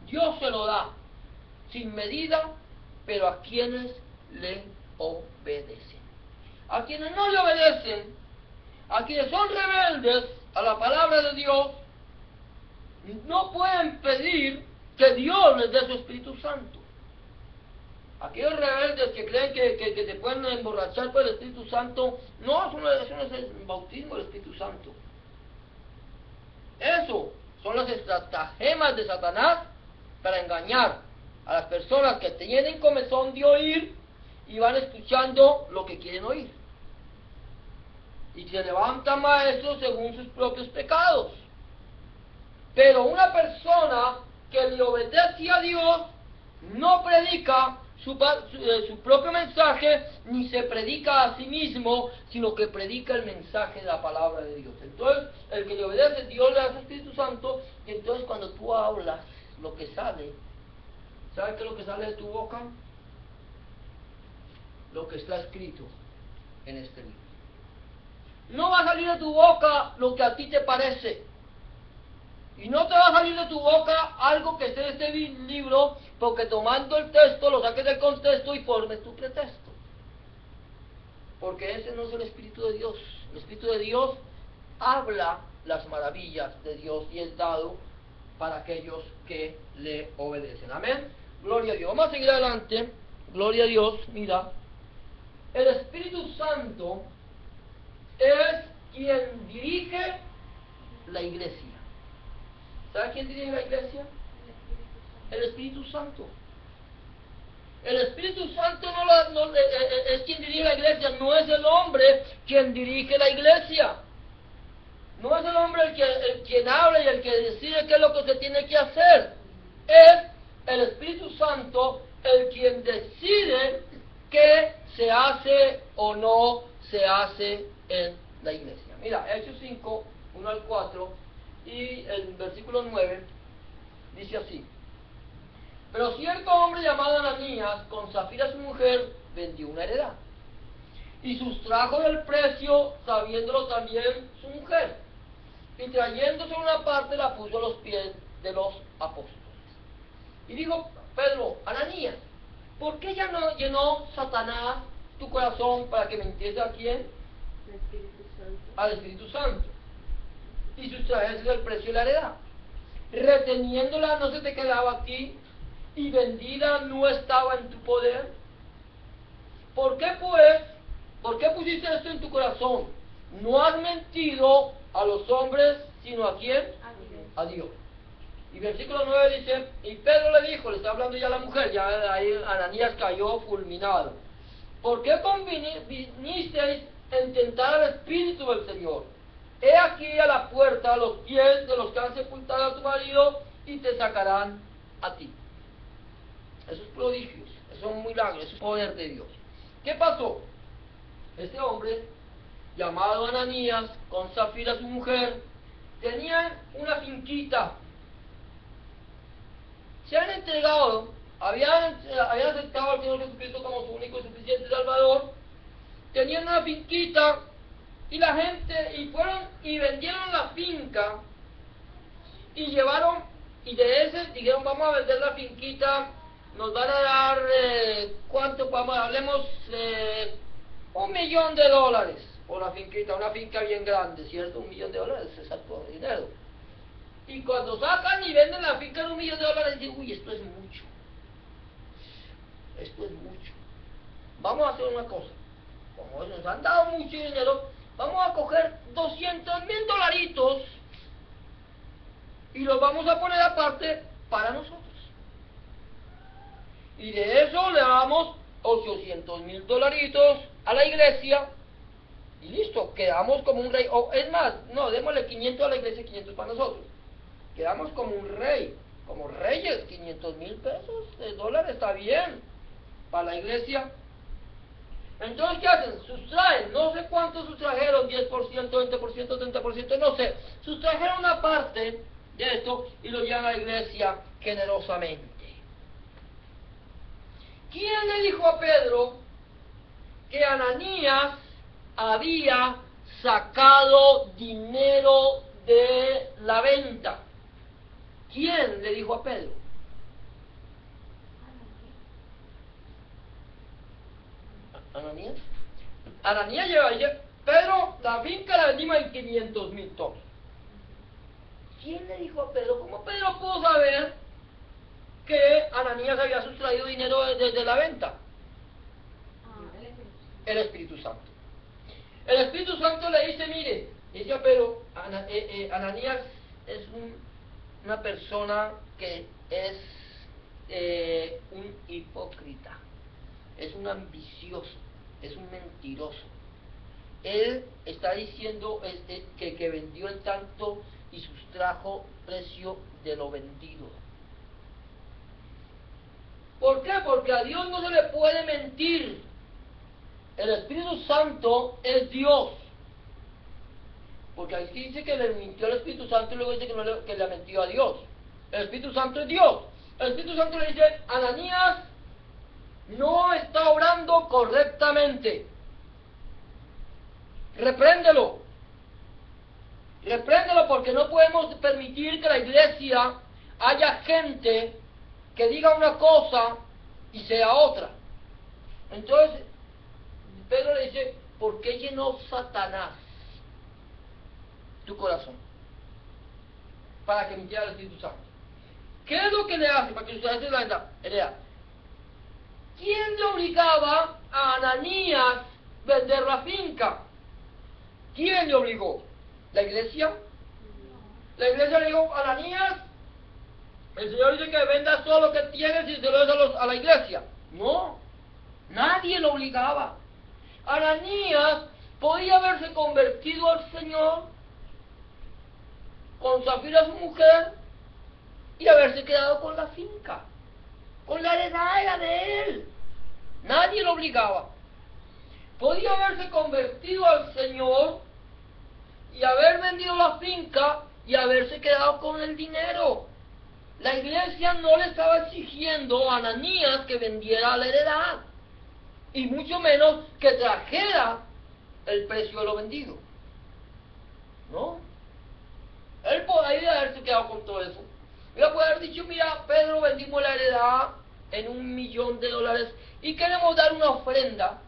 Dios se lo da sin medida, pero a quienes le obedecen. A quienes no le obedecen, a quienes son rebeldes a la palabra de Dios, no pueden pedir que Dios les dé su Espíritu Santo. Aquellos rebeldes que creen que se pueden emborrachar por el Espíritu Santo, no, eso no es el bautismo del Espíritu Santo. Eso son las estratagemas de Satanás para engañar a las personas que tienen comezón de oír y van escuchando lo que quieren oír. Y se levantan maestros según sus propios pecados. Pero una persona que le obedece a Dios no predica su propio mensaje, ni se predica a sí mismo, sino que predica el mensaje de la palabra de Dios. Entonces, el que le obedece, Dios le da su Espíritu Santo, y entonces cuando tú hablas, lo que sale, ¿sabes qué es lo que sale de tu boca? Lo que está escrito en este libro. No va a salir de tu boca lo que a ti te parece. Y no te va a salir de tu boca algo que esté en este libro, porque tomando el texto lo saques del contexto y formes tu pretexto. Porque ese no es el Espíritu de Dios. El Espíritu de Dios habla las maravillas de Dios y es dado para aquellos que le obedecen. Amén. Gloria a Dios. Vamos a seguir adelante. Gloria a Dios. Mira. El Espíritu Santo es quien dirige la iglesia. ¿Sabe quién dirige la iglesia? El Espíritu Santo. El Espíritu Santo es quien dirige la iglesia, no es el hombre quien dirige la iglesia. No es el hombre el quien habla y el que decide qué es lo que se tiene que hacer. Es el Espíritu Santo el quien decide qué se hace o no se hace en la iglesia. Mira, Hechos 5, 1 al 4 y el versículo 9 dice así: pero cierto hombre llamado Ananías, con Zafira su mujer, vendió una heredad y sustrajo del precio, sabiéndolo también su mujer, y trayéndose una parte la puso a los pies de los apóstoles. Y dijo Pedro: Ananías, ¿por qué ya no llenó Satanás tu corazón para que mintiese a quién? Al Espíritu Santo, y sustrajese del precio de la heredad. Reteniéndola no se te quedaba a ti, y vendida no estaba en tu poder. ¿Por qué pues? ¿Por qué pusiste esto en tu corazón? No has mentido a los hombres, sino ¿a quién? A Dios. Y versículo 9 dice: y Pedro le dijo, le está hablando ya a la mujer, ya ahí Ananías cayó fulminado: ¿por qué vinisteis a tentar al Espíritu del Señor? He aquí a la puerta a los pies de los que han sepultado a tu marido, y te sacarán a ti. Esos prodigios, esos milagros, ese poder de Dios. ¿Qué pasó? Este hombre, llamado Ananías, con Zafira su mujer, tenían una finquita. Se han entregado, habían aceptado al Señor Jesucristo como su único y suficiente Salvador. Tenían una finquita y la gente, y fueron y vendieron la finca y llevaron, y de ese dijeron: vamos a vender la finquita, nos van a dar, ¿cuánto? Hablemos, $1.000.000 por la finquita, una finca bien grande, ¿cierto? $1.000.000 es harto dinero. Y cuando sacan y venden la finca de $1.000.000, dicen: uy, esto es mucho. Esto es mucho. Vamos a hacer una cosa. Como nos han dado mucho dinero, vamos a coger $200.000 y los vamos a poner aparte para nosotros. Y de eso le damos $800.000 a la iglesia y listo, quedamos como un rey. O es más, no, démosle 500 a la iglesia y 500 para nosotros. Quedamos como un rey, como reyes. $500.000 está bien para la iglesia. Entonces, ¿qué hacen? Sustraen, no sé cuánto sustrajeron, 10%, 20%, 30%, no sé. Sustrajeron una parte de esto y lo llevan a la iglesia generosamente. ¿Quién le dijo a Pedro que Ananías había sacado dinero de la venta? ¿Quién le dijo a Pedro? ¿Ananías? Ananías lleva, Pedro, la finca la vendimos en $500.000. ¿Quién le dijo a Pedro? ¿Cómo Pedro pudo saber que Ananías había sustraído dinero desde la venta? El Espíritu Santo. El Espíritu Santo le dice: mire, dice a Pedro, Ananías es una persona que es un hipócrita. es un ambicioso, es un mentiroso. Él está diciendo que vendió en tanto y sustrajo precio de lo vendido. ¿Por qué? Porque a Dios no se le puede mentir. El Espíritu Santo es Dios. Porque aquí dice que le mintió al Espíritu Santo y luego dice que le mentió a Dios. El Espíritu Santo es Dios. El Espíritu Santo le dice: Ananías no está obrando correctamente. Repréndelo. Repréndelo, porque no podemos permitir que la iglesia haya gente que diga una cosa y sea otra. Entonces, Pedro le dice: ¿por qué llenó Satanás tu corazón? Para que mintiera al Espíritu Santo. ¿Qué es lo que le hace? Para que ustedes se la idea. ¿Quién le obligaba a Ananías vender la finca? ¿Quién le obligó? ¿La iglesia? La iglesia le dijo: Ananías, el Señor dice que venda todo lo que tienes y se lo des a la iglesia. No, nadie lo obligaba. Ananías podía haberse convertido al Señor con Zafira, su mujer, y haberse quedado con la finca, con la heredad era de él. Nadie lo obligaba. Podía haberse convertido al Señor y haber vendido la finca y haberse quedado con el dinero. La iglesia no le estaba exigiendo a Ananías que vendiera la heredad, y mucho menos que trajera el precio de lo vendido. ¿No? Él podría haberse quedado con todo eso. Hubiera podido haber dicho: mira, Pedro, vendimos la heredad en $1.000.000 y queremos dar una ofrenda.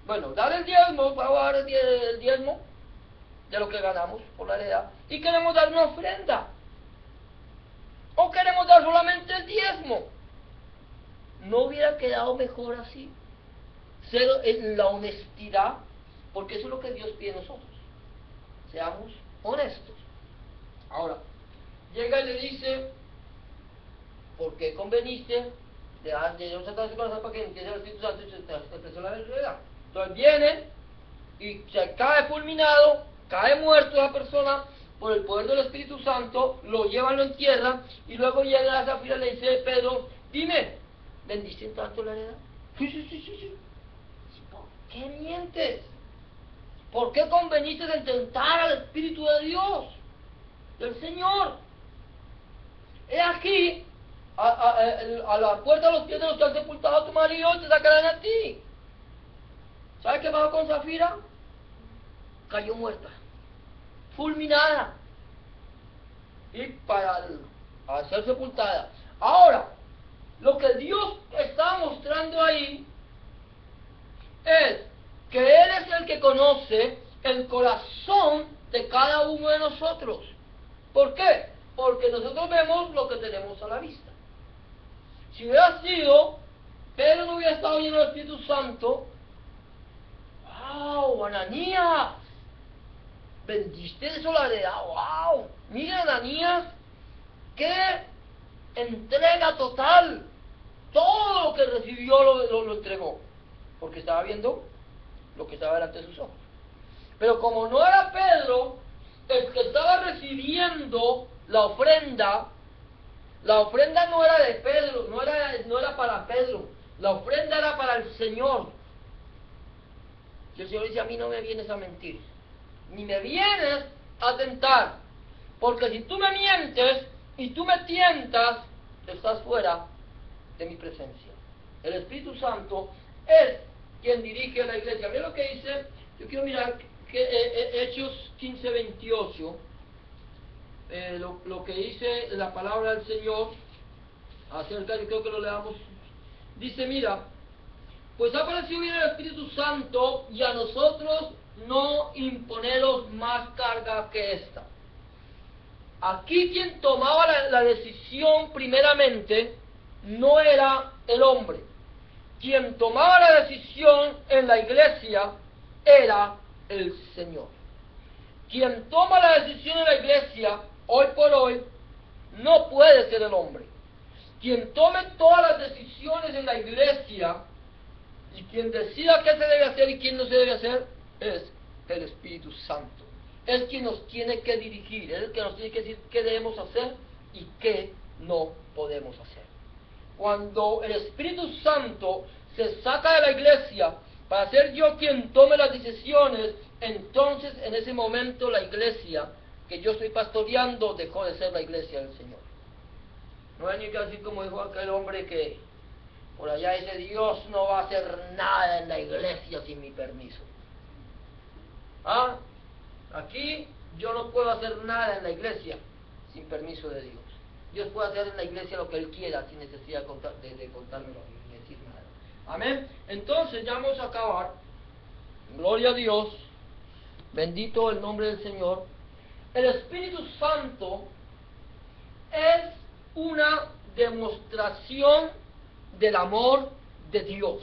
Bueno, dar el diezmo, vamos a dar el diezmo de lo que ganamos por la heredad, y queremos dar una ofrenda. O queremos dar solamente el diezmo. ¿No hubiera quedado mejor así? Ser en la honestidad, porque eso es lo que Dios pide de nosotros. Seamos honestos. Ahora, llega y le dice: ¿por qué conveniste de Dios a tu corazón para que empiece el Espíritu Santo y se te expresó la verdad? Entonces viene y se cae fulminado, cae muerto esa persona por el poder del Espíritu Santo, lo llevan, lo entierran, y luego llega a Zafira y le dice: Pedro, dime, ¿vendiste en tanto la heredad? Sí. ¿Por qué mientes? ¿Por qué conveniste en tentar al Espíritu de Dios, del Señor? He aquí, a la puerta de los pies de los que han sepultado a tu marido, te sacarán a ti. ¿Sabes qué pasó con Zafira? Cayó muerta, fulminada, y para ser sepultada. Ahora, lo que Dios está mostrando ahí es que Él es el que conoce el corazón de cada uno de nosotros. ¿Por qué? Porque nosotros vemos lo que tenemos a la vista. Si hubiera sido, Pedro no hubiera estado lleno del Espíritu Santo. ¡Wow! ¡Ananías! ¿Vendiste eso la heredad? ¡Wow! Mira, Ananías, ¡qué entrega total! Todo lo que recibió lo entregó, porque estaba viendo lo que estaba delante de sus ojos. Pero como no era Pedro el que estaba recibiendo la ofrenda no era de Pedro, no era para Pedro, la ofrenda era para el Señor. Y el Señor dice: a mí no me vienes a mentir, ni me vienes a tentar, porque si tú me mientes y tú me tientas, estás fuera de mi presencia. El Espíritu Santo es quien dirige a la iglesia. Mira lo que dice, yo quiero mirar que Hechos 15:28, lo que dice la palabra del Señor acerca, yo creo que lo leamos. Dice: mira, pues ha aparecido bien el Espíritu Santo, y a nosotros no imponeros más carga que esta. Aquí quien tomaba la decisión primeramente no era el hombre. Quien tomaba la decisión en la iglesia era el Señor. Quien toma la decisión en la iglesia hoy por hoy no puede ser el hombre. Quien tome todas las decisiones en la iglesia Y quien decida qué se debe hacer y quién no se debe hacer es el Espíritu Santo. Es quien nos tiene que dirigir, es el que nos tiene que decir qué debemos hacer y qué no podemos hacer. Cuando el Espíritu Santo se saca de la iglesia para ser yo quien tome las decisiones, entonces en ese momento la iglesia que yo estoy pastoreando dejó de ser la iglesia del Señor. No hay ni que decir como dijo aquel hombre que por allá dice: Dios no va a hacer nada en la iglesia sin mi permiso. Aquí yo no puedo hacer nada en la iglesia sin permiso de Dios. Dios puede hacer en la iglesia lo que Él quiera sin necesidad de contármelo ni decir nada. Amén. Entonces ya vamos a acabar. Gloria a Dios. Bendito el nombre del Señor. El Espíritu Santo es una demostración del amor de Dios.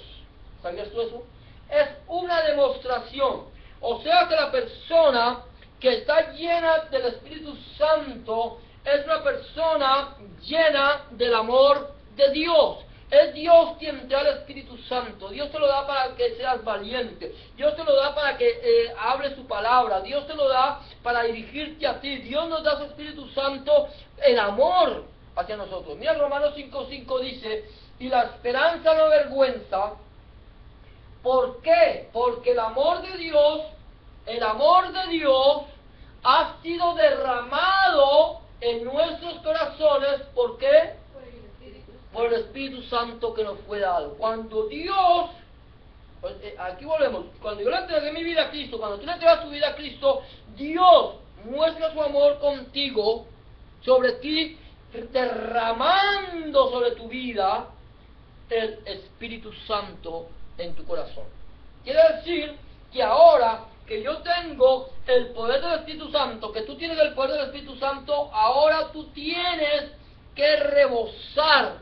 ¿Sabías tú eso? Es una demostración. O sea que la persona que está llena del Espíritu Santo es una persona llena del amor de Dios. Es Dios quien te da el Espíritu Santo. Dios te lo da para que seas valiente. Dios te lo da para que hables su palabra. Dios te lo da para dirigirte a ti. Dios nos da su Espíritu Santo en amor hacia nosotros. Mira, Romanos 5:5 dice: y la esperanza no avergüenza. ¿Por qué? Porque el amor de Dios ha sido derramado en nuestros corazones. ¿Por qué? Por el Espíritu Santo que nos fue dado. Cuando Dios, aquí volvemos, cuando yo le entregué mi vida a Cristo, cuando tú le entregas tu vida a Cristo, Dios muestra su amor contigo, sobre ti, derramando sobre tu vida el Espíritu Santo en tu corazón. Quiere decir que ahora que yo tengo el poder del Espíritu Santo, que tú tienes el poder del Espíritu Santo, ahora tú tienes que rebosar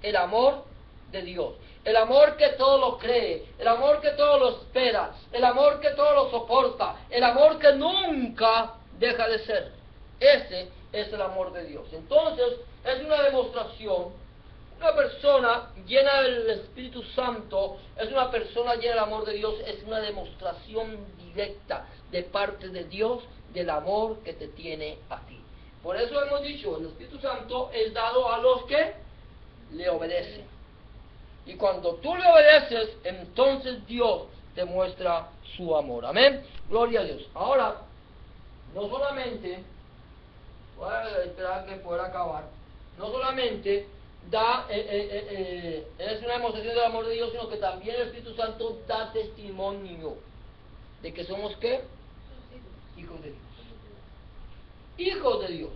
el amor de Dios, el amor que todo lo cree, el amor que todo lo espera, el amor que todo lo soporta, el amor que nunca deja de ser. Ese es el amor de Dios. Entonces es una demostración. Una persona llena del Espíritu Santo es una persona llena del amor de Dios, es una demostración directa de parte de Dios del amor que te tiene a ti. Por eso hemos dicho, el Espíritu Santo es dado a los que le obedecen. Y cuando tú le obedeces, entonces Dios te muestra su amor. Amén. Gloria a Dios. Ahora, no solamente, voy a esperar que pueda acabar, no solamente es una demostración del amor de Dios, sino que también el Espíritu Santo da testimonio de que somos ¿qué? Hijos de Dios. Hijos de Dios.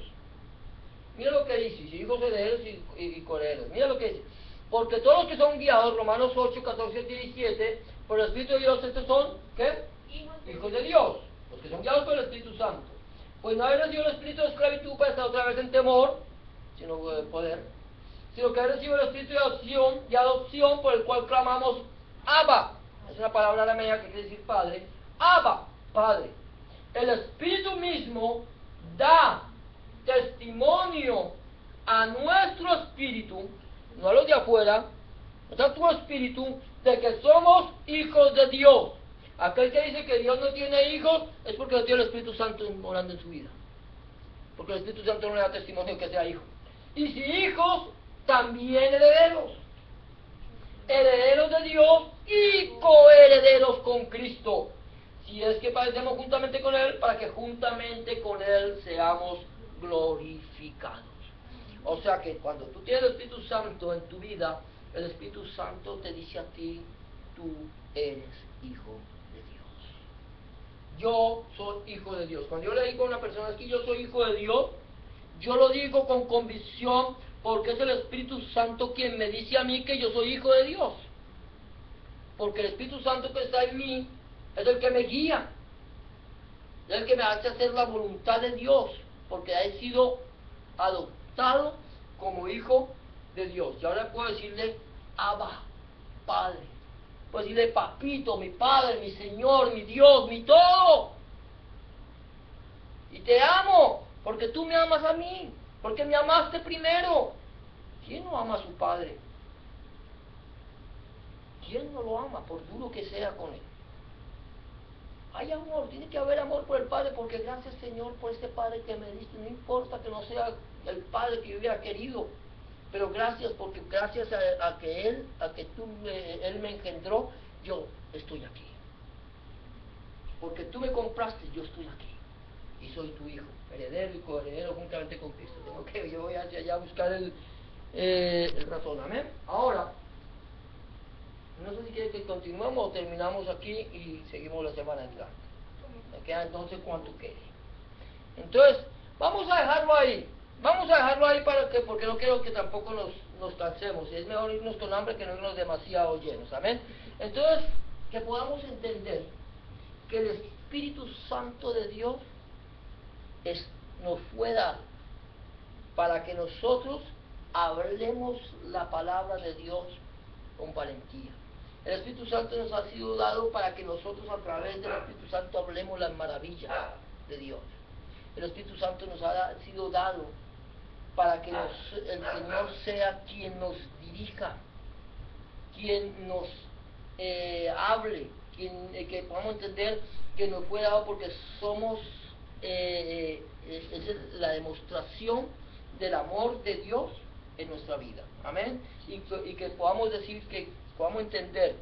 Mira lo que dice, hijos herederos y coherederos. Mira lo que dice: porque todos los que son guiados, Romanos 8, 14 y 17, por el Espíritu de Dios, estos son ¿qué? Hijos de Dios. Los que son guiados por el Espíritu Santo. Pues no habéis recibido el espíritu de esclavitud para estar otra vez en temor, sino de poder, sino que habéis recibido el espíritu de adopción, por el cual clamamos Abba. Es una palabra aramea que quiere decir Padre. Abba, Padre. El Espíritu mismo da testimonio a nuestro espíritu, no a los de afuera, a tu espíritu, de que somos hijos de Dios. Aquel que dice que Dios no tiene hijos es porque no tiene el Espíritu Santo morando en su vida, porque el Espíritu Santo no le da testimonio que sea hijo. Y si hijos, también herederos, herederos de Dios y coherederos con Cristo, si es que padecemos juntamente con Él, para que juntamente con Él seamos glorificados. O sea que cuando tú tienes el Espíritu Santo en tu vida, el Espíritu Santo te dice a ti: tú eres hijo de Dios. Yo soy hijo de Dios. Cuando yo le digo a una persona es que yo soy hijo de Dios, yo lo digo con convicción, porque es el Espíritu Santo quien me dice a mí que yo soy hijo de Dios. Porque el Espíritu Santo que está en mí es el que me guía, es el que me hace hacer la voluntad de Dios, porque he sido adoptado como hijo de Dios. Y ahora puedo decirle Abba, Padre. Puedo decirle Papito, mi Padre, mi Señor, mi Dios, mi todo. Y te amo, porque tú me amas a mí, porque me amaste primero. ¿Quién no ama a su Padre? ¿Quién no lo ama, por duro que sea con él? Hay amor, tiene que haber amor por el Padre, porque gracias, Señor, por este Padre que me diste. No importa que no sea el Padre que yo hubiera querido, pero gracias, porque gracias a que Él me engendró, yo estoy aquí. Porque tú me compraste, yo estoy aquí. Y soy tu hijo, heredero y coheredero juntamente con Cristo. Yo voy hacia allá a buscar el razón. Amén. Ahora, no sé si quiere que continuemos o terminamos aquí y seguimos la semana entrante. Me queda entonces cuánto quede. Entonces, vamos a dejarlo ahí. Vamos a dejarlo ahí porque no quiero que tampoco nos cansemos. Es mejor irnos con hambre que no irnos demasiado llenos. Amén. Entonces, que podamos entender que el Espíritu Santo de Dios nos fue dado para que nosotros hablemos la palabra de Dios con valentía. El Espíritu Santo nos ha sido dado para que nosotros a través del Espíritu Santo hablemos las maravillas de Dios. El Espíritu Santo nos ha sido dado para que el Señor sea quien nos dirija, quien nos hable, que podamos entender que nos fue dado porque somos es la demostración del amor de Dios en nuestra vida. Amén. Y que podamos decir, que podamos entender,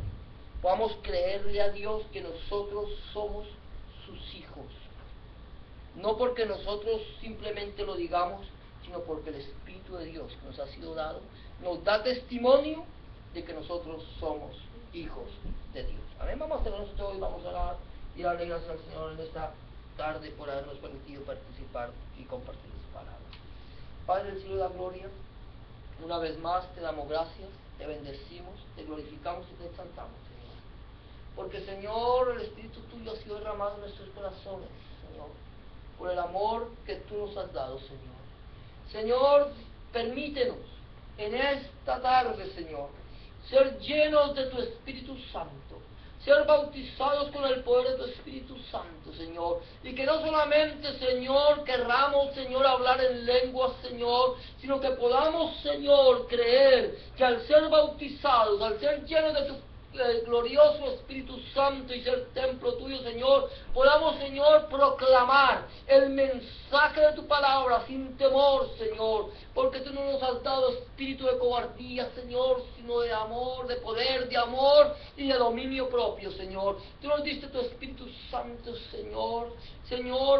podamos creerle a Dios que nosotros somos sus hijos. No porque nosotros simplemente lo digamos, sino porque el Espíritu de Dios que nos ha sido dado nos da testimonio de que nosotros somos hijos de Dios. Amén. Vamos a tenernos hoy, vamos a orar y darle gracias al Señor en esta tarde por habernos permitido participar y compartir su palabra. Padre del cielo y la gloria, una vez más te damos gracias, te bendecimos, te glorificamos y te exaltamos, Señor. Porque, Señor, el Espíritu tuyo ha sido derramado en nuestros corazones, Señor, por el amor que tú nos has dado, Señor. Señor, permítenos en esta tarde, Señor, ser llenos de tu Espíritu Santo, ser bautizados con el poder de tu Espíritu Santo, Señor, y que no solamente, Señor, querramos, Señor, hablar en lenguas, Señor, sino que podamos, Señor, creer que al ser bautizados, al ser llenos de tu glorioso Espíritu Santo y ser templo tuyo, Señor, podamos, Señor, proclamar el mensaje de tu palabra sin temor, Señor, porque tú no nos has dado espíritu de cobardía, Señor, sino de amor, de poder, de amor y de dominio propio, Señor. Tú nos diste tu Espíritu Santo, Señor,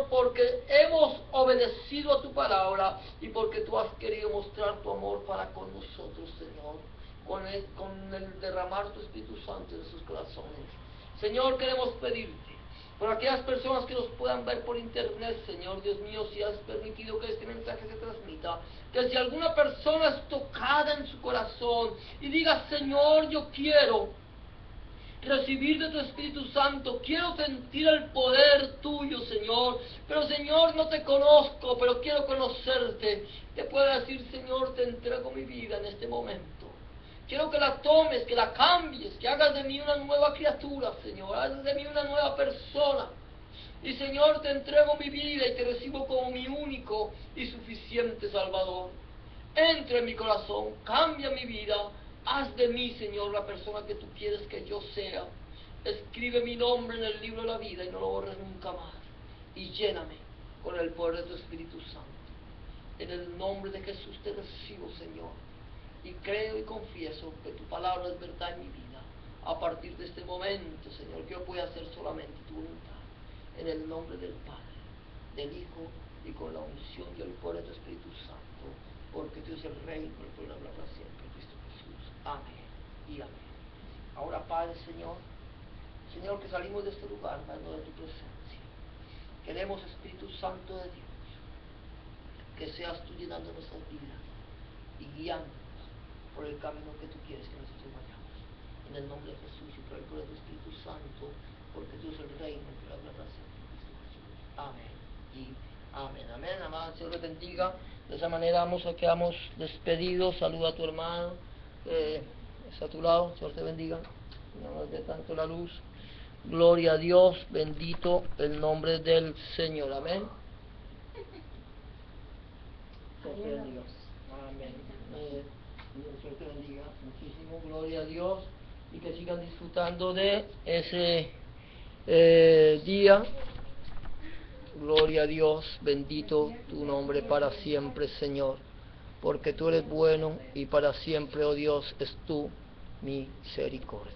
porque hemos obedecido a tu palabra y porque tú has querido mostrar tu amor para con nosotros, Señor. Con el derramar tu Espíritu Santo en sus corazones. Señor, queremos pedirte por aquellas personas que nos puedan ver por internet, Señor Dios mío, si has permitido que este mensaje se transmita, que si alguna persona es tocada en su corazón y diga, Señor, yo quiero recibir de tu Espíritu Santo, quiero sentir el poder tuyo, Señor, pero Señor, no te conozco, pero quiero conocerte, te puedo decir, Señor, te entrego mi vida en este momento. Quiero que la tomes, que la cambies, que hagas de mí una nueva criatura, Señor, hagas de mí una nueva persona. Y Señor, te entrego mi vida y te recibo como mi único y suficiente Salvador. Entra en mi corazón, cambia mi vida, haz de mí, Señor, la persona que tú quieres que yo sea. Escribe mi nombre en el libro de la vida y no lo borres nunca más. Y lléname con el poder de tu Espíritu Santo. En el nombre de Jesús te recibo, Señor. Y creo y confieso que tu palabra es verdad en mi vida. A partir de este momento, Señor, que yo pueda hacer solamente tu voluntad. En el nombre del Padre, del Hijo y con la unción y el poder de tu Espíritu Santo. Porque tú eres el Rey, por el pueblo hablará siempre, Cristo Jesús. Amén y amén. Ahora, Padre, Señor, que salimos de este lugar, dando de tu presencia. Queremos, Espíritu Santo de Dios, que seas tú llenando nuestras vidas y guiando por el camino que tú quieres que nosotros vayamos. En el nombre de Jesús y por el poder del Espíritu Santo, porque tú eres el Reino que la verdad siempre, Cristo Jesús. Amén y amén. Amén. Amado, Señor les bendiga. De esa manera quedamos despedidos. Saluda a tu hermano. Está a tu lado. Señor te bendiga. No nos dé tanto la luz. Gloria a Dios. Bendito el nombre del Señor. Amén. Dios te bendiga. Amén. Dios te bendiga muchísimo, gloria a Dios. y que sigan disfrutando de ese día. Gloria a Dios, bendito tu nombre para siempre, Señor, porque tú eres bueno y para siempre, oh Dios, es tu misericordia.